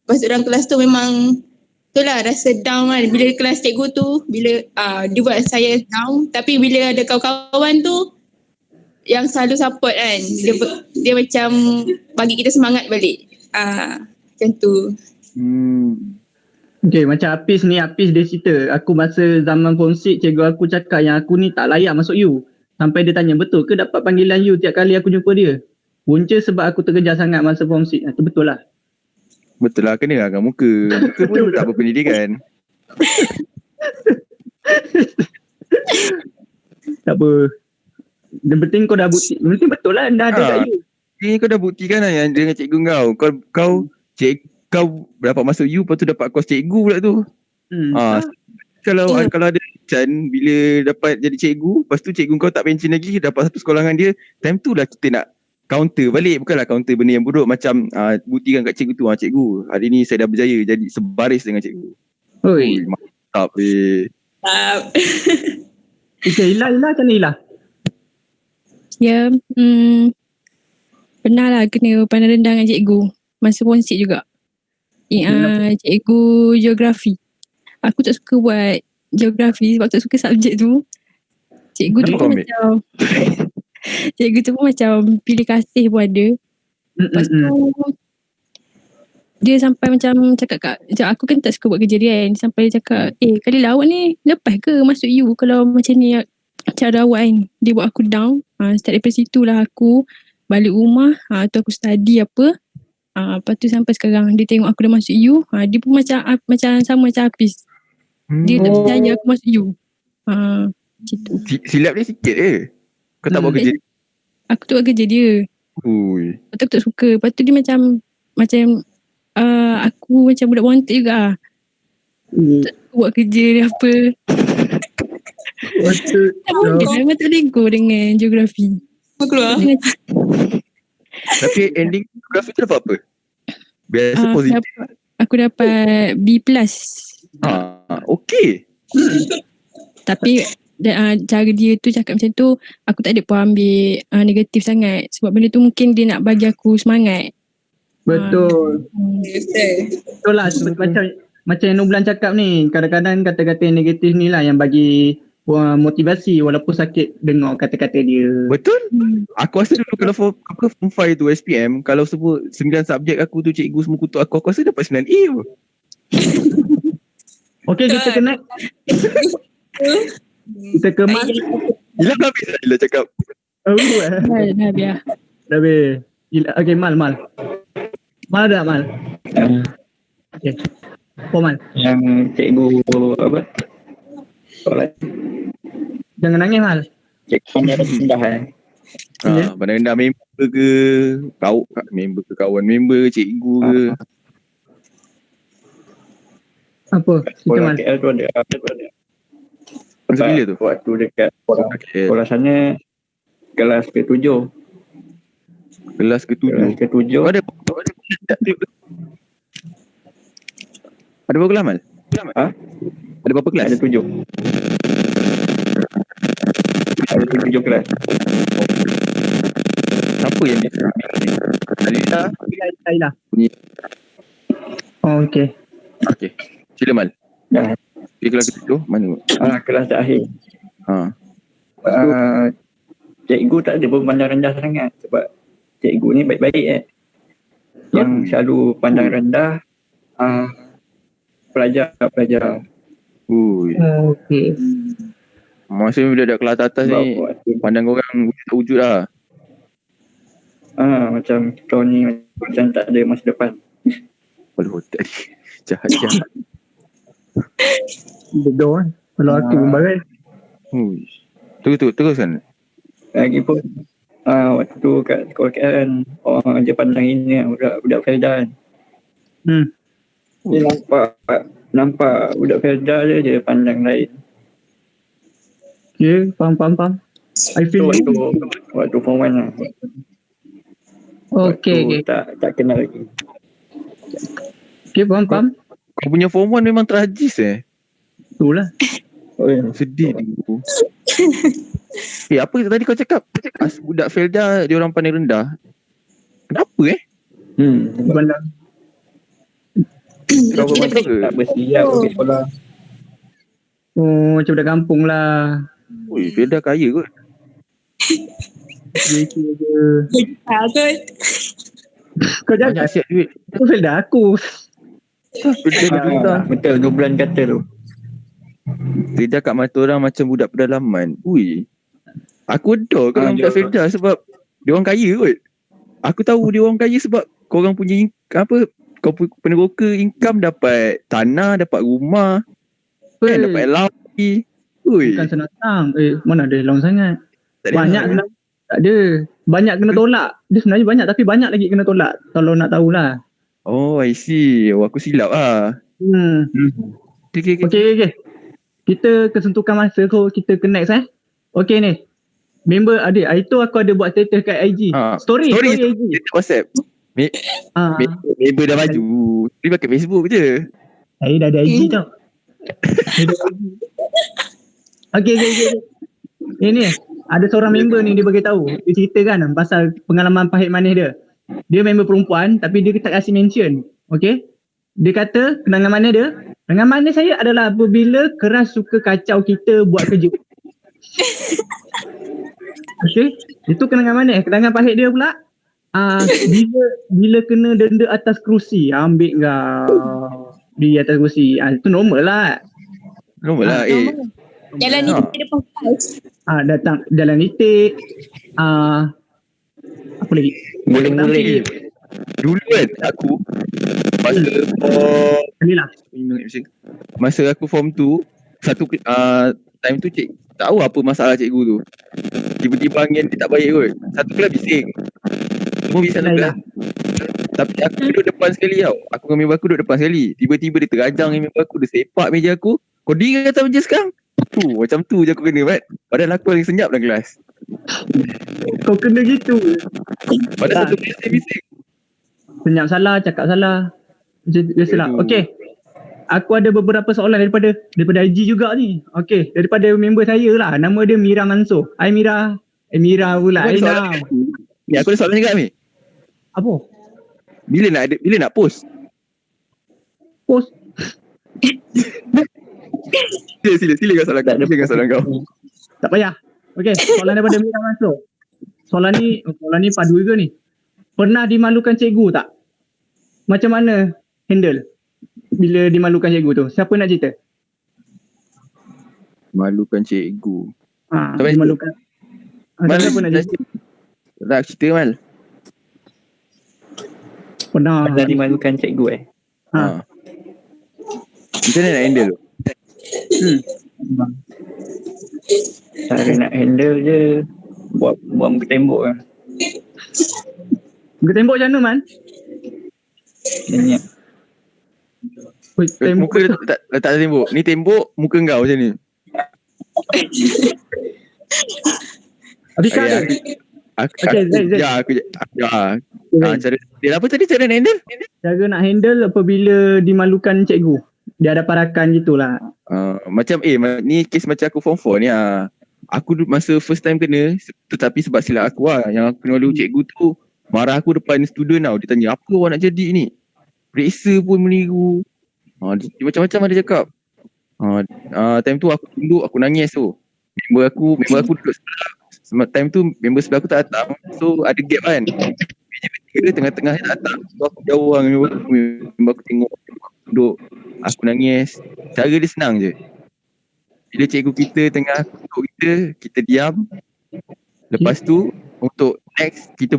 masuk dalam kelas tu memang itulah rasa down kan. Bila kelas cikgu tu, dia buat saya down. Tapi bila ada kawan-kawan tu yang selalu support kan, dia macam bagi kita semangat balik. Macam tu. Okay, macam Hafiz dia cerita, aku masa zaman form 6, cikgu aku cakap yang aku ni tak layak masuk U. Sampai dia tanya, betul ke dapat panggilan U tiap kali aku jumpa dia? Punca sebab aku terkejar sangat masa form 6. Itu betul lah. Betul lah, kena agak muka. Muka pun tak berpendidikan. Tak apa. Yang penting kau dah bukti. Yang penting betul lah anda ada kat U. Ini kau dah buktikan lah yang dengan cikgu kau dapat masuk U, lepas tu dapat kos cikgu pula tu. Kalau ada Chan, bila dapat jadi cikgu, lepas tu cikgu kau tak pencen lagi, dapat satu sekolah dengan dia, time tu lah kita nak counter balik. Bukanlah counter benda yang buruk, macam buktikan kat cikgu tu, cikgu hari ni saya dah berjaya jadi sebaris dengan cikgu. Oi, mantap Okay, Ila macam ni Ila? Ya, pernah lah kena pandang rendah dengan cikgu. Masa ponsik juga. Cikgu geografi. Aku tak suka buat geografi sebab tak suka subjek tu. Cikgu tu Kenapa pun kau ambil? macam cikgu tu pun macam pilih kasih pun ada. Lepas tu dia sampai macam cakap aku kan tak suka buat kerja dia kan. Dia sampai cakap, kali lah awak ni lepas ke masuk U kalau macam ni cara awak kan. Dia buat aku down. Start daripada situ lah aku balik rumah. Tu aku study apa. Lepas tu sampai sekarang dia tengok aku dah masuk U. Dia pun macam sama macam Hafiz. Dia tak percaya aku masuk U. Gitu. Silap dia sikit Kau tak buat kerja. Aku tu buat kerja dia. Ui. Lepas tu aku tak suka. Lepas tu dia macam aku macam budak bontek juga. Tak suka buat kerja dia apa. Tak boleh memang tak lego dengan geografi. Keluar. Tapi ending geografi tu dapat apa? Biasa positif. Aku dapat B+. Okay. Tapi cara dia tu cakap macam tu, aku tak ada pun ambil negatif sangat. Sebab benda tu mungkin dia nak bagi aku semangat. Betul. Betul lah. Macam yang Nublan cakap ni, kadang-kadang kata-kata yang negatif ni lah yang bagi motivasi walaupun sakit dengar kata-kata dia. Betul. Aku rasa dulu kalau form 5 tu SPM, kalau sebut 9 subjek aku tu cikgu semua kutuk aku rasa dapat 9A pun. Okay, kita kena kita ke Mal. Ila habis lah Ila cakap. Dah biar. Dah habis. Okay, Mal. Mal ada Mal? Okay. Mal. Yang cikgu apa? Soalan. Jangan nangis Mal. Cikgu pandang rendah Pandang rendah member ke kawan member cikgu ke. Apa? Kita Sekolah Mal. KL tu ada. Masa bila tu? Waktu dekat Okay. sekolah sana kelas ke-7. Kelas ke-7. Kau ada berapa kelas Mal? Ada berapa kelas? Ada 7. Ada 7 kelas. Siapa yang ni? Alisa? Ila. Bunyi. Oh, okay. Okay. Sila Mal. Dah. Di kelas ke-7 mana? Kelas terakhir. Cikgu tak ada pun pandang rendah sangat sebab cikgu ni baik-baik Yang selalu pandang rendah pelajar-pelajar. Ui. Okay. Maksudnya bila dah kelas atas ni pandang korang tak wujud lah. Macam kau ni macam tak ada masa depan. Walau tak jahat-jahat. Betul kan? Kalau aku membagai. Ui. Teruskan. Lagipun waktu tu kat sekolah KL kan orang dia pandang ini budak Felda kan. Dia nampak budak Felda dia pandang lain. Okay, faham. I feel Waktu form 1 lah. Okay. Tak kenal lagi. Okay, faham. Kau punya form 1 memang tragis Itulah. Sedih tu. Apa tadi kau cakap? Budak Felda dia orang pandang rendah. Kenapa Bandang. Kau macam tak bersiap pergi sekolah. Oh, macam budak kampung lah. Ui, Felda kaya kot. Kau jangan Banyak siap duit. aku feel dah aku. Betul 2 bulan kata tu. Felda kat mata orang macam budak pedalaman. Ui. Aku adore korang budak Felda sebab dia orang kaya kot. Aku tahu dia orang kaya sebab korang punya kau peneroka income dapat tanah, dapat rumah, kan dapat allowance. Ui. Bukan senang. Mana ada long sangat. Banyak kena tak ada. Banyak kena tolak. Dia sebenarnya banyak tapi banyak lagi kena tolak. Kalau nak tahulah. Oh, I see. Aku silap lah. Okay. Kita kesentukan masa so kita connect Okay ni. Member ada. Itu aku ada buat status kat IG. Story IG. WhatsApp. Member dah maju. Dia pakai Facebook je. Saya dah ada IG tau. Okay. Ni ada seorang member ni dia bagi tahu. Dia ceritakan pasal pengalaman pahit manis dia. Dia member perempuan tapi dia tak kasih mention. Okay? Dia kata kenangan manis dia, kenangan manis saya adalah apabila keras suka kacau kita buat kerja. Okay? Itu kenangan manis. Kenangan pahit dia pula, bila kena denda atas kerusi, ambil kau di atas kerusi. Itu normal lah. Normal lah. Jalan ni depan kelas. Datang jalan nitik. Apa lagi? Boleh. Dulu kan aku masa aku form 2 time tu cik tak tahu apa masalah cikgu tu. Tiba-tiba angin dia tak baik kot. Satu kelas bising. Semua bising satu kelas. Tapi aku duduk depan sekali tau. Aku dengan member aku duduk depan sekali. Tiba-tiba dia terajang dengan member aku. Dia sepak meja aku. Kau diri atas meja sekarang? Macam tu je aku kena kan. Padahal aku paling senyap dalam kelas. Kau kena gitu. Padahal satu kelas dia bising. Senyap salah, cakap salah. Biasalah. Okey. Aku ada beberapa soalan daripada IG juga ni. Okey, daripada member saya lah. Nama dia Mira Mansur. Hai Mira. Mira pula. Hai Nam. Ya, aku ada soalan juga ni. Apa? Bila nak post? Post. Sila soalan kau. Tak payah. Okey, soalan daripada Mira Mansur. Soalan ni padu juga ni. Pernah dimalukan cikgu tak? Macam mana handle bila dimalukan cikgu tu? Siapa nak cerita? Malukan cikgu. Dimalukan. Siapa nak cerita? Tak cerita Mal. Pernah dimalukan cikgu Macam mana nak handle tu? Cara nak handle je buat muka tembok lah. Muka tembok macam mana Man? Banyak. Muka tak ada tembok. Ni tembok muka kau macam ni. Abika ada? Cara apa tadi cara nak handle? Cara nak handle apabila dimalukan cikgu di hadapan rakan gitulah. Macam ni kes macam aku form 4 ni aku masa first time kena, tetapi sebab silap aku yang aku kena malu cikgu tu marah aku depan student tau. Dia tanya apa awak nak jadi ni? Periksa pun meniru. Macam-macam ada cakap. Time tu aku tunduk, aku nangis tu. Member aku duduk sebelah. Time tu member sebelah aku tak datang. So ada gap kan. Meja ketiga tengah-tengah dia tak datang. So aku jauh dengan member aku tengok. Aku duduk. Aku nangis. Cara dia senang je. Bila cikgu kita tengah kutuk kita diam. Lepas tu untuk next kita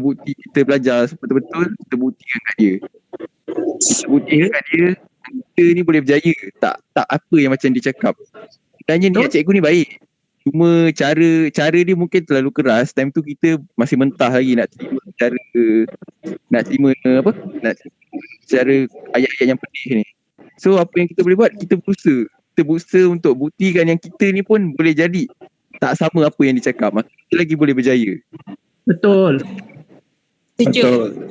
belajar betul-betul, kita buktikan kat dia. Kita ni boleh berjaya. Tak apa yang macam dia cakap. Sebenarnya niat cikgu ni baik. Cuma cara dia mungkin terlalu keras. Time tu kita masih mentah lagi nak terima cara ayat-ayat yang pedih ni. So apa yang kita boleh buat, kita berusaha untuk buktikan yang kita ni pun boleh jadi tak sama apa yang dia cakap. Maka kita lagi boleh berjaya. Betul. Betul.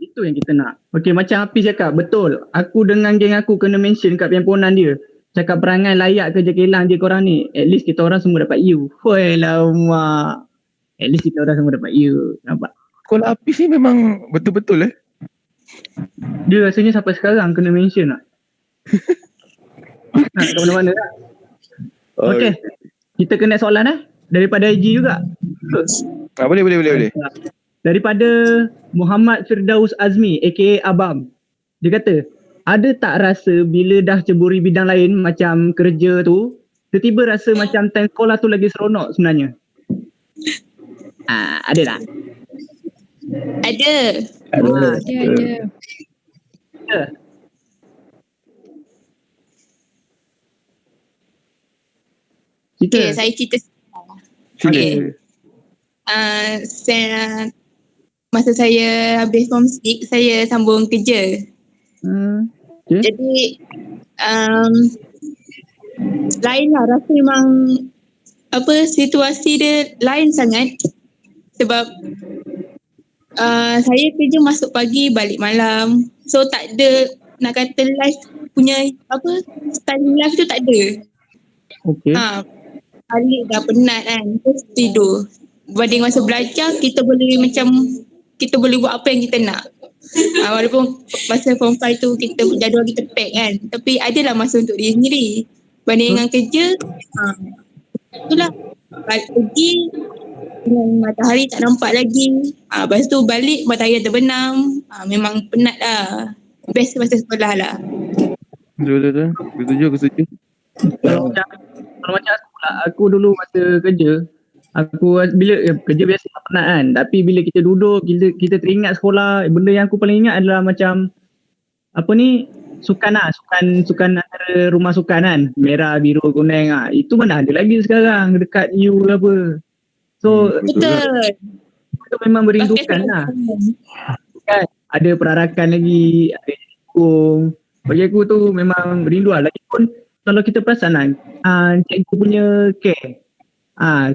Itu yang kita nak. Okey, macam Hafiz cakap, betul. Aku dengan geng aku kena mention kat pemponan dia. Cakap perangai layak kerja kelang je korang ni. At least kita orang semua dapat U. Hoi lama. At least kita orang semua dapat U. Nampak? Sekolah Hafiz ni memang betul-betul Dia rasanya sampai sekarang kena mention lah. Nak ke mana-mana lah. Okey. Kita kena soalan daripada IG juga. Boleh. Daripada Muhammad Firdaus Azmi aka Abam. Dia kata, ada tak rasa bila dah ceburi bidang lain macam kerja tu, tiba-tiba rasa macam time sekolah tu lagi seronok sebenarnya? Ada tak? Ada. Ada. Okay, saya cerita. Okay. Masa saya habis form 6, saya sambung kerja. Okay. Jadi lain lah, rasa memang situasi dia lain sangat. Sebab saya kerja masuk pagi, balik malam. So tak ada, nak kata life punya style life tu tak ada. Okay. balik dah penat kan, terus tidur. Berbanding masa belajar, kita boleh buat apa yang kita nak. Walaupun masa form 5 tu jadual kita pack kan, tapi adalah masa untuk diri sendiri. Banding dengan kerja, itulah pergi dengan matahari tak nampak lagi. Lepas tu balik matahari dah terbenam. Memang penat lah. Best masa sekolah lah. Betul. Aku setuju. Kalau macam aku lah, aku dulu masa kerja, aku bila kerja biasa tak penat kan, tapi bila kita duduk, kita teringat sekolah, benda yang aku paling ingat adalah macam apa ni, sukan antara rumah sukan kan, merah, biru, kuning itu mana ada lagi sekarang dekat U ke apa. So Betul. itu memang merindukan lah kan, ada perarakan lagi, ada hukum. Bagi aku tu memang rindu lah. Lagipun kalau kita perasan kan, cikgu punya care,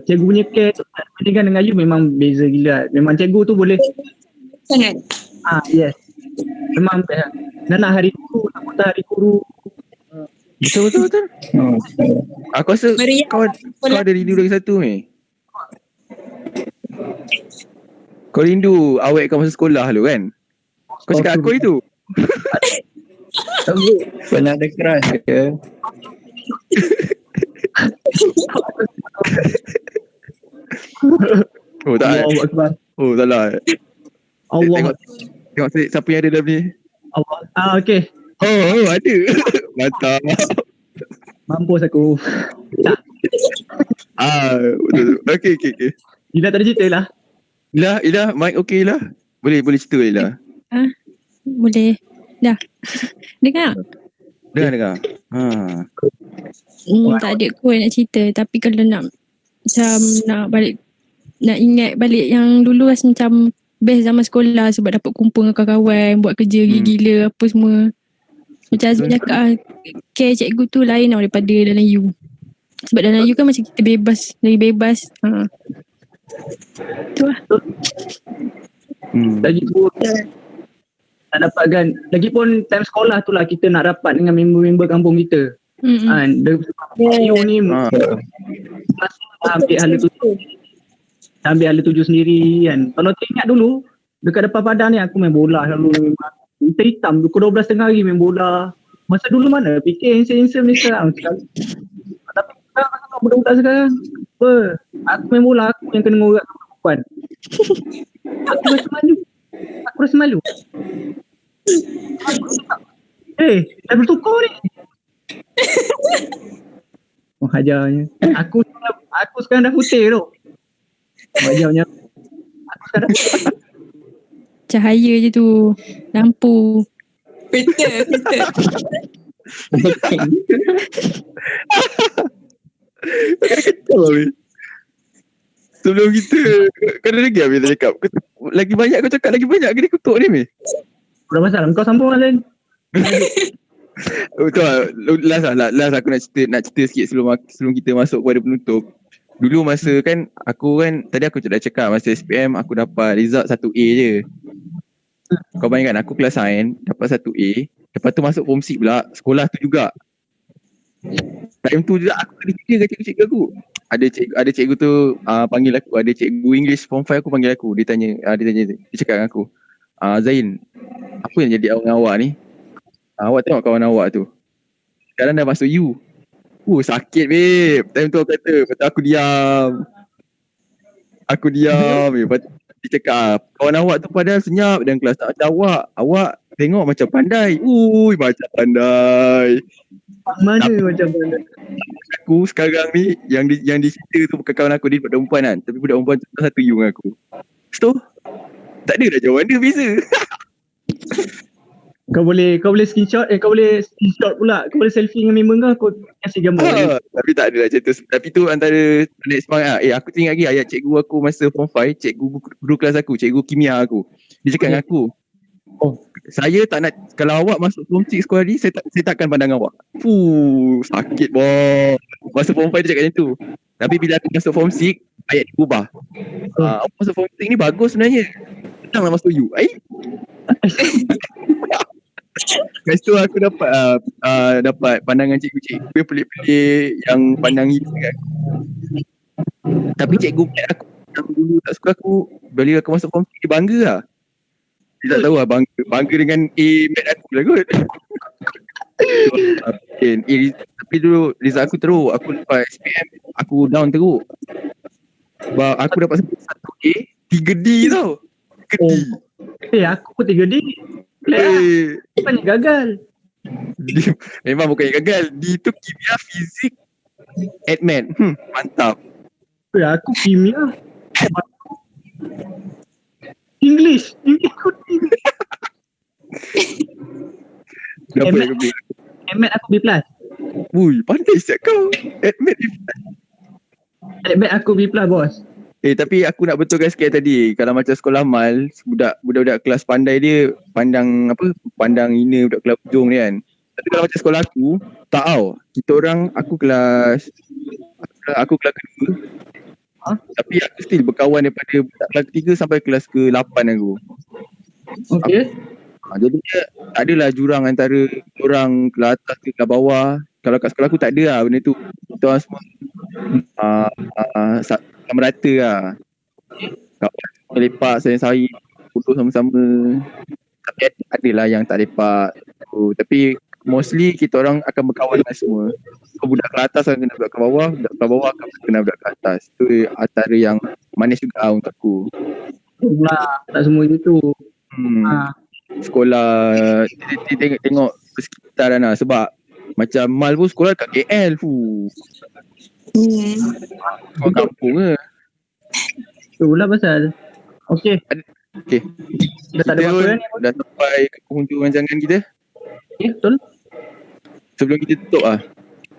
cikgu punya care tu bandingkan dengan you memang beza gila. Memang cikgu tu boleh Sangat. yes, memang best. Nak hari guru, sambutan hari guru. Betul. Aku rasa Meriah kau ada rindu lagi satu ni. Kau rindu awet kau masa sekolah dulu kan? Kau cakap aku itu. Pernah ada crush ke? Oh tak. Allahu Akbar. Oh salah. Allah. Tengok siapa yang ada dalam ni. Allah. Okey. Oh ada. Mantap. Mampus aku. Betul. Okay. Ila tak ada cerita lah. Ila, mic okey lah. Boleh cerita Ila. Boleh. Dah. Dengar? Dengar. Tak ada kot nak cerita. Tapi kalau nak macam nak ingat balik yang dulu rasa macam best zaman sekolah sebab dapat kumpul dengan kawan-kawan, buat kerja gila-gila apa semua. Macam Azmi cakap care cikgu tu lain lah daripada dalam U. Sebab dalam U kan macam kita bebas, lagi bebas. Tu lah. Lagipun tak dapat kan. Lagipun time sekolah tu lah kita nak rapat dengan member-member kampung kita. U ni masih ambil hala tuju sendiri kan. Kalau teringat dulu dekat depan padang ni aku main bola selalu. Hitam pukul 12 tengah hari main bola. Masa dulu mana fikir insya-insya sekarang. Tapi sekarang budak-budak sekarang aku main bola, aku yang kena ngorak perempuan. Aku rasa malu. Dah bertukar ni. Hajarnya. Aku sekarang dah putih tu. Hajarnya. Aku sekarang dah putih. Cahaya je tu. Lampu. Betul. Sebelum kita kau ada lagi habis cakap. Lagi banyak kau cakap lagi banyak kena kutuk ni. Berapa masalah kau sambung Alan. Betul. Last aku nak cerita sikit sebelum kita masuk kepada penutup. Dulu masa kan aku kan tadi aku dah cakap masa SPM aku dapat result 1A je. Kau bayangkan aku kelas sains dapat 1A, lepas tu masuk form 6 pula, sekolah tu juga. Time tu juga aku kena kerja dengan cikgu-cikgu aku. Ada cikgu tu panggil aku, ada cikgu English form 5 aku panggil aku. Dia cakap dengan aku, Zain, apa yang jadi awak ni? Awak tengok kawan awak tu. Sekarang dah masuk U. Sakit babe. Time tu aku kata, lepas tu aku diam. Lepas tu dia cakap, kawan awak tu padahal senyap dalam kelas, tak macam awak. Awak tengok macam pandai. Macam pandai. Mana macam mana? Aku sekarang ni yang di cerita tu bukan kawan aku, dia budak perempuan kan. Tapi budak perempuan tu satu U dengan aku. So, tak ada dah jawapan dia beza. Kau boleh screenshot pula. Kau boleh selfie dengan member kau kasih gambar. Tapi tak ada lah cerita. Tapi tu antara next semangat lah. Aku teringat lagi ayat cikgu aku masa form 5, cikgu guru kelas aku, cikgu kimia aku. Dia cakap dengan aku, saya tak nak, kalau awak masuk form 6 sekolah ni, saya takkan pandang awak. Sakit boh. Masa form 5 dia cakap macam tu. Tapi bila aku masuk form 6, ayat dia berubah. Awak masuk form 6 ni bagus sebenarnya. Senanglah masuk U. kat situ aku dapat pandangan cikgu-cikgu yang pelik-pelik yang pandang hina kat aku. Tapi cikgu mat aku yang dulu tak suka aku, bila aku masuk form 3 dia bangga lah. Dia tak tahu lah bangga dengan A mat aku lah kot. Tapi dulu result aku teruk. Aku lepas SPM aku down teruk. Sebab aku dapat 1A 3D tau. 3D. Aku pun 3D. Bukannya gagal. Memang bukan yang gagal. D tu kimia, fizik, admin. Mantap. Aku kimia. English aku Berapa Admin. yang kau admit aku B+. Ui, pandai siap kau. Admin. Admit aku B+, bos. Tapi aku nak betulkan sikit tadi. Kalau macam sekolah mal, budak-budak kelas pandai dia pandang hina budak kelas hujung ni kan. Tapi kalau macam sekolah aku, tak tau. Kita orang, aku kelas kedua. Tapi aku still berkawan daripada budak kelas ketiga sampai kelas ke-8 aku. Okay. Jadi dia tak adalah jurang antara orang kelas atas ke kelas bawah. Kalau kat sekolah aku tak ada lah benda tu. Kita orang semua sama rata lah. Kawan lepak sayang-sayang, foto sama-sama. Tapi adalah yang tak lepak. Tapi mostly kita orang akan berkawan lah semua. So, budak kelas atas akan kena budak kelas bawah, budak kelas bawah akan kena budak kelas atas. Itu antara yang manis juga lah untuk aku. Lah, tak semua itu. Sekolah tengok persekitaran lah. Sebab macam mal pun sekolah kat KL sekolah kampung ke. Itulah pasal. Okay. Dah tak ada Kita apa-apa kan? dah sampai ke penghujung rancangan kita. Betul. Sebelum kita tutup lah,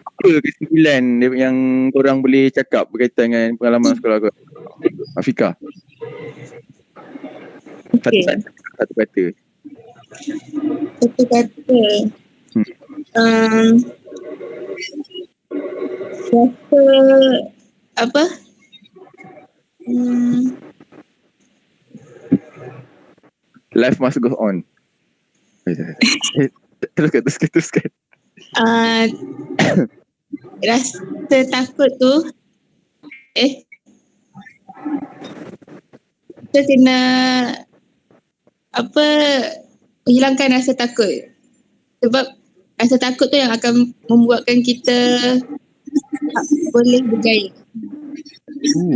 apa kesimpulan yang korang boleh cakap berkaitan dengan pengalaman sekolah kau? Afika. Okay. Satu kata. Rasa apa? Life must go on. Teruskan. Rasa takut tu kita kena hilangkan rasa takut. Sebab rasa takut tu yang akan membuatkan kita tak boleh berjaya.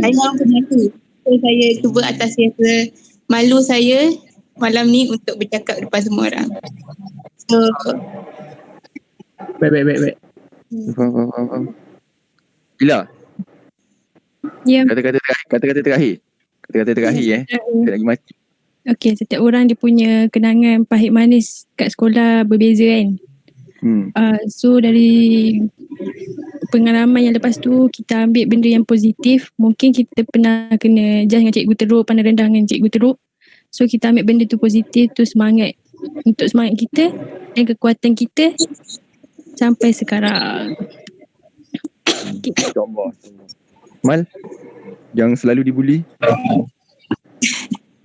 Saya orang penyaku. So, saya cuba atasi rasa malu saya malam ni untuk bercakap depan semua orang. So Baik. Faham. Bila? Ya. Kata-kata terakhir. Saya lagi mati. Okay, setiap orang dia punya kenangan pahit manis kat sekolah berbeza kan. So dari pengalaman yang lepas tu kita ambil benda yang positif. Mungkin kita pernah kena judge dengan cikgu teruk, pandang rendah dengan cikgu teruk. So kita ambil benda tu positif, tu semangat untuk semangat kita dan kekuatan kita sampai sekarang. InsyaAllah. Mal, yang selalu dibuli.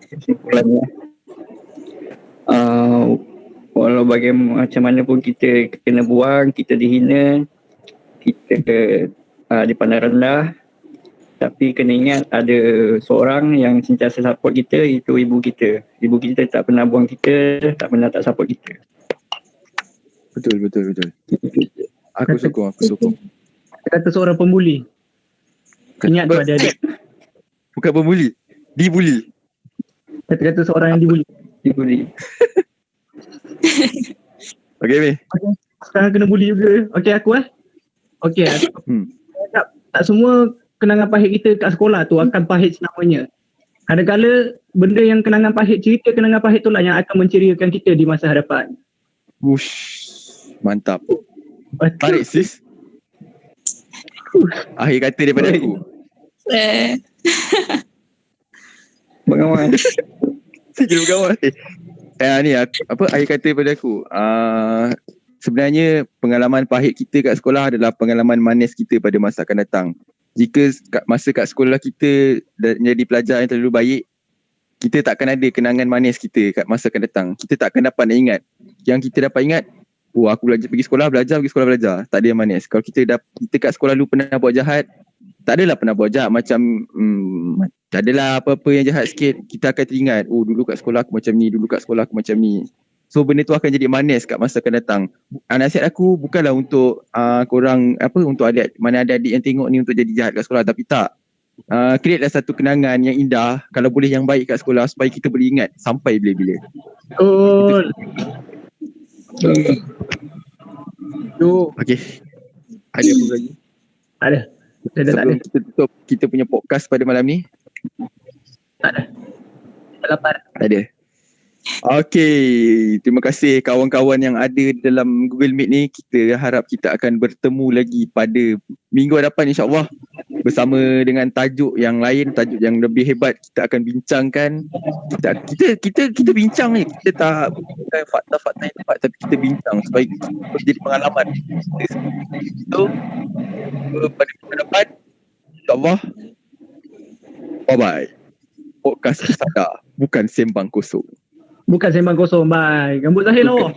Kesimpulannya, walau macam mana pun kita kena buang, kita dihina, kita dipandang rendah, tapi kena ingat ada seorang yang sentiasa support kita, itu ibu kita. Ibu kita tak pernah buang kita, tak pernah tak support kita. Betul. Aku sokong. Kata seorang pembuli. Ingat tu adik-adik. Bukan pembuli, dibuli. Kata-kata seorang yang dibuli. Okay, Mei. Sekarang kena buli juga. Okay, aku Okay, aku tak semua kenangan pahit kita kat sekolah tu akan pahit selamanya. Kadang-kadang benda yang cerita kenangan pahit tu lah yang akan menceriakan kita di masa hadapan. Wush, mantap. Tarik sis. Akhir kata daripada aku. Pengawan. Sikit berkawan. Ni akhir kata daripada aku. Sebenarnya pengalaman pahit kita kat sekolah adalah pengalaman manis kita pada masa akan datang. Jika masa kat sekolah kita menjadi pelajar yang terlalu baik, kita tak akan ada kenangan manis kita kat masa akan datang. Kita tak akan dapat nak ingat. Yang kita dapat ingat aku belajar pergi sekolah belajar. Tak ada yang manis. Kalau kita kat sekolah dulu pernah buat jahat, tak adalah pernah buat jahat macam adalah apa-apa yang jahat sikit, kita akan teringat, dulu kat sekolah aku macam ni. So benda tu akan jadi manis kat masa akan datang. Nasihat aku bukanlah untuk korang untuk mana ada adik yang tengok ni untuk jadi jahat kat sekolah, tapi tak. Create lah satu kenangan yang indah, kalau boleh yang baik kat sekolah supaya kita boleh ingat sampai bila-bila. Betul. Okay. Ada apa lagi? Ada. Saya dah tak ada. Sebelum kita tutup kita punya podcast pada malam ni? Saya lapar. Ada. Okay, terima kasih kawan-kawan yang ada dalam Google Meet ni. Kita harap kita akan bertemu lagi pada minggu hadapan insyaAllah bersama dengan tajuk yang lain, tajuk yang lebih hebat. Kita akan bincangkan. Kita bincang ni. Kita tak bukan fakta-fakta yang tepat, tapi kita bincang supaya kita jadi pengalaman. So, pada minggu hadapan insyaAllah. Bye-bye. Podcast Sadar, bukan sembang kosong. Bukan sembang kosong. Bye. Gambut Zahir lah.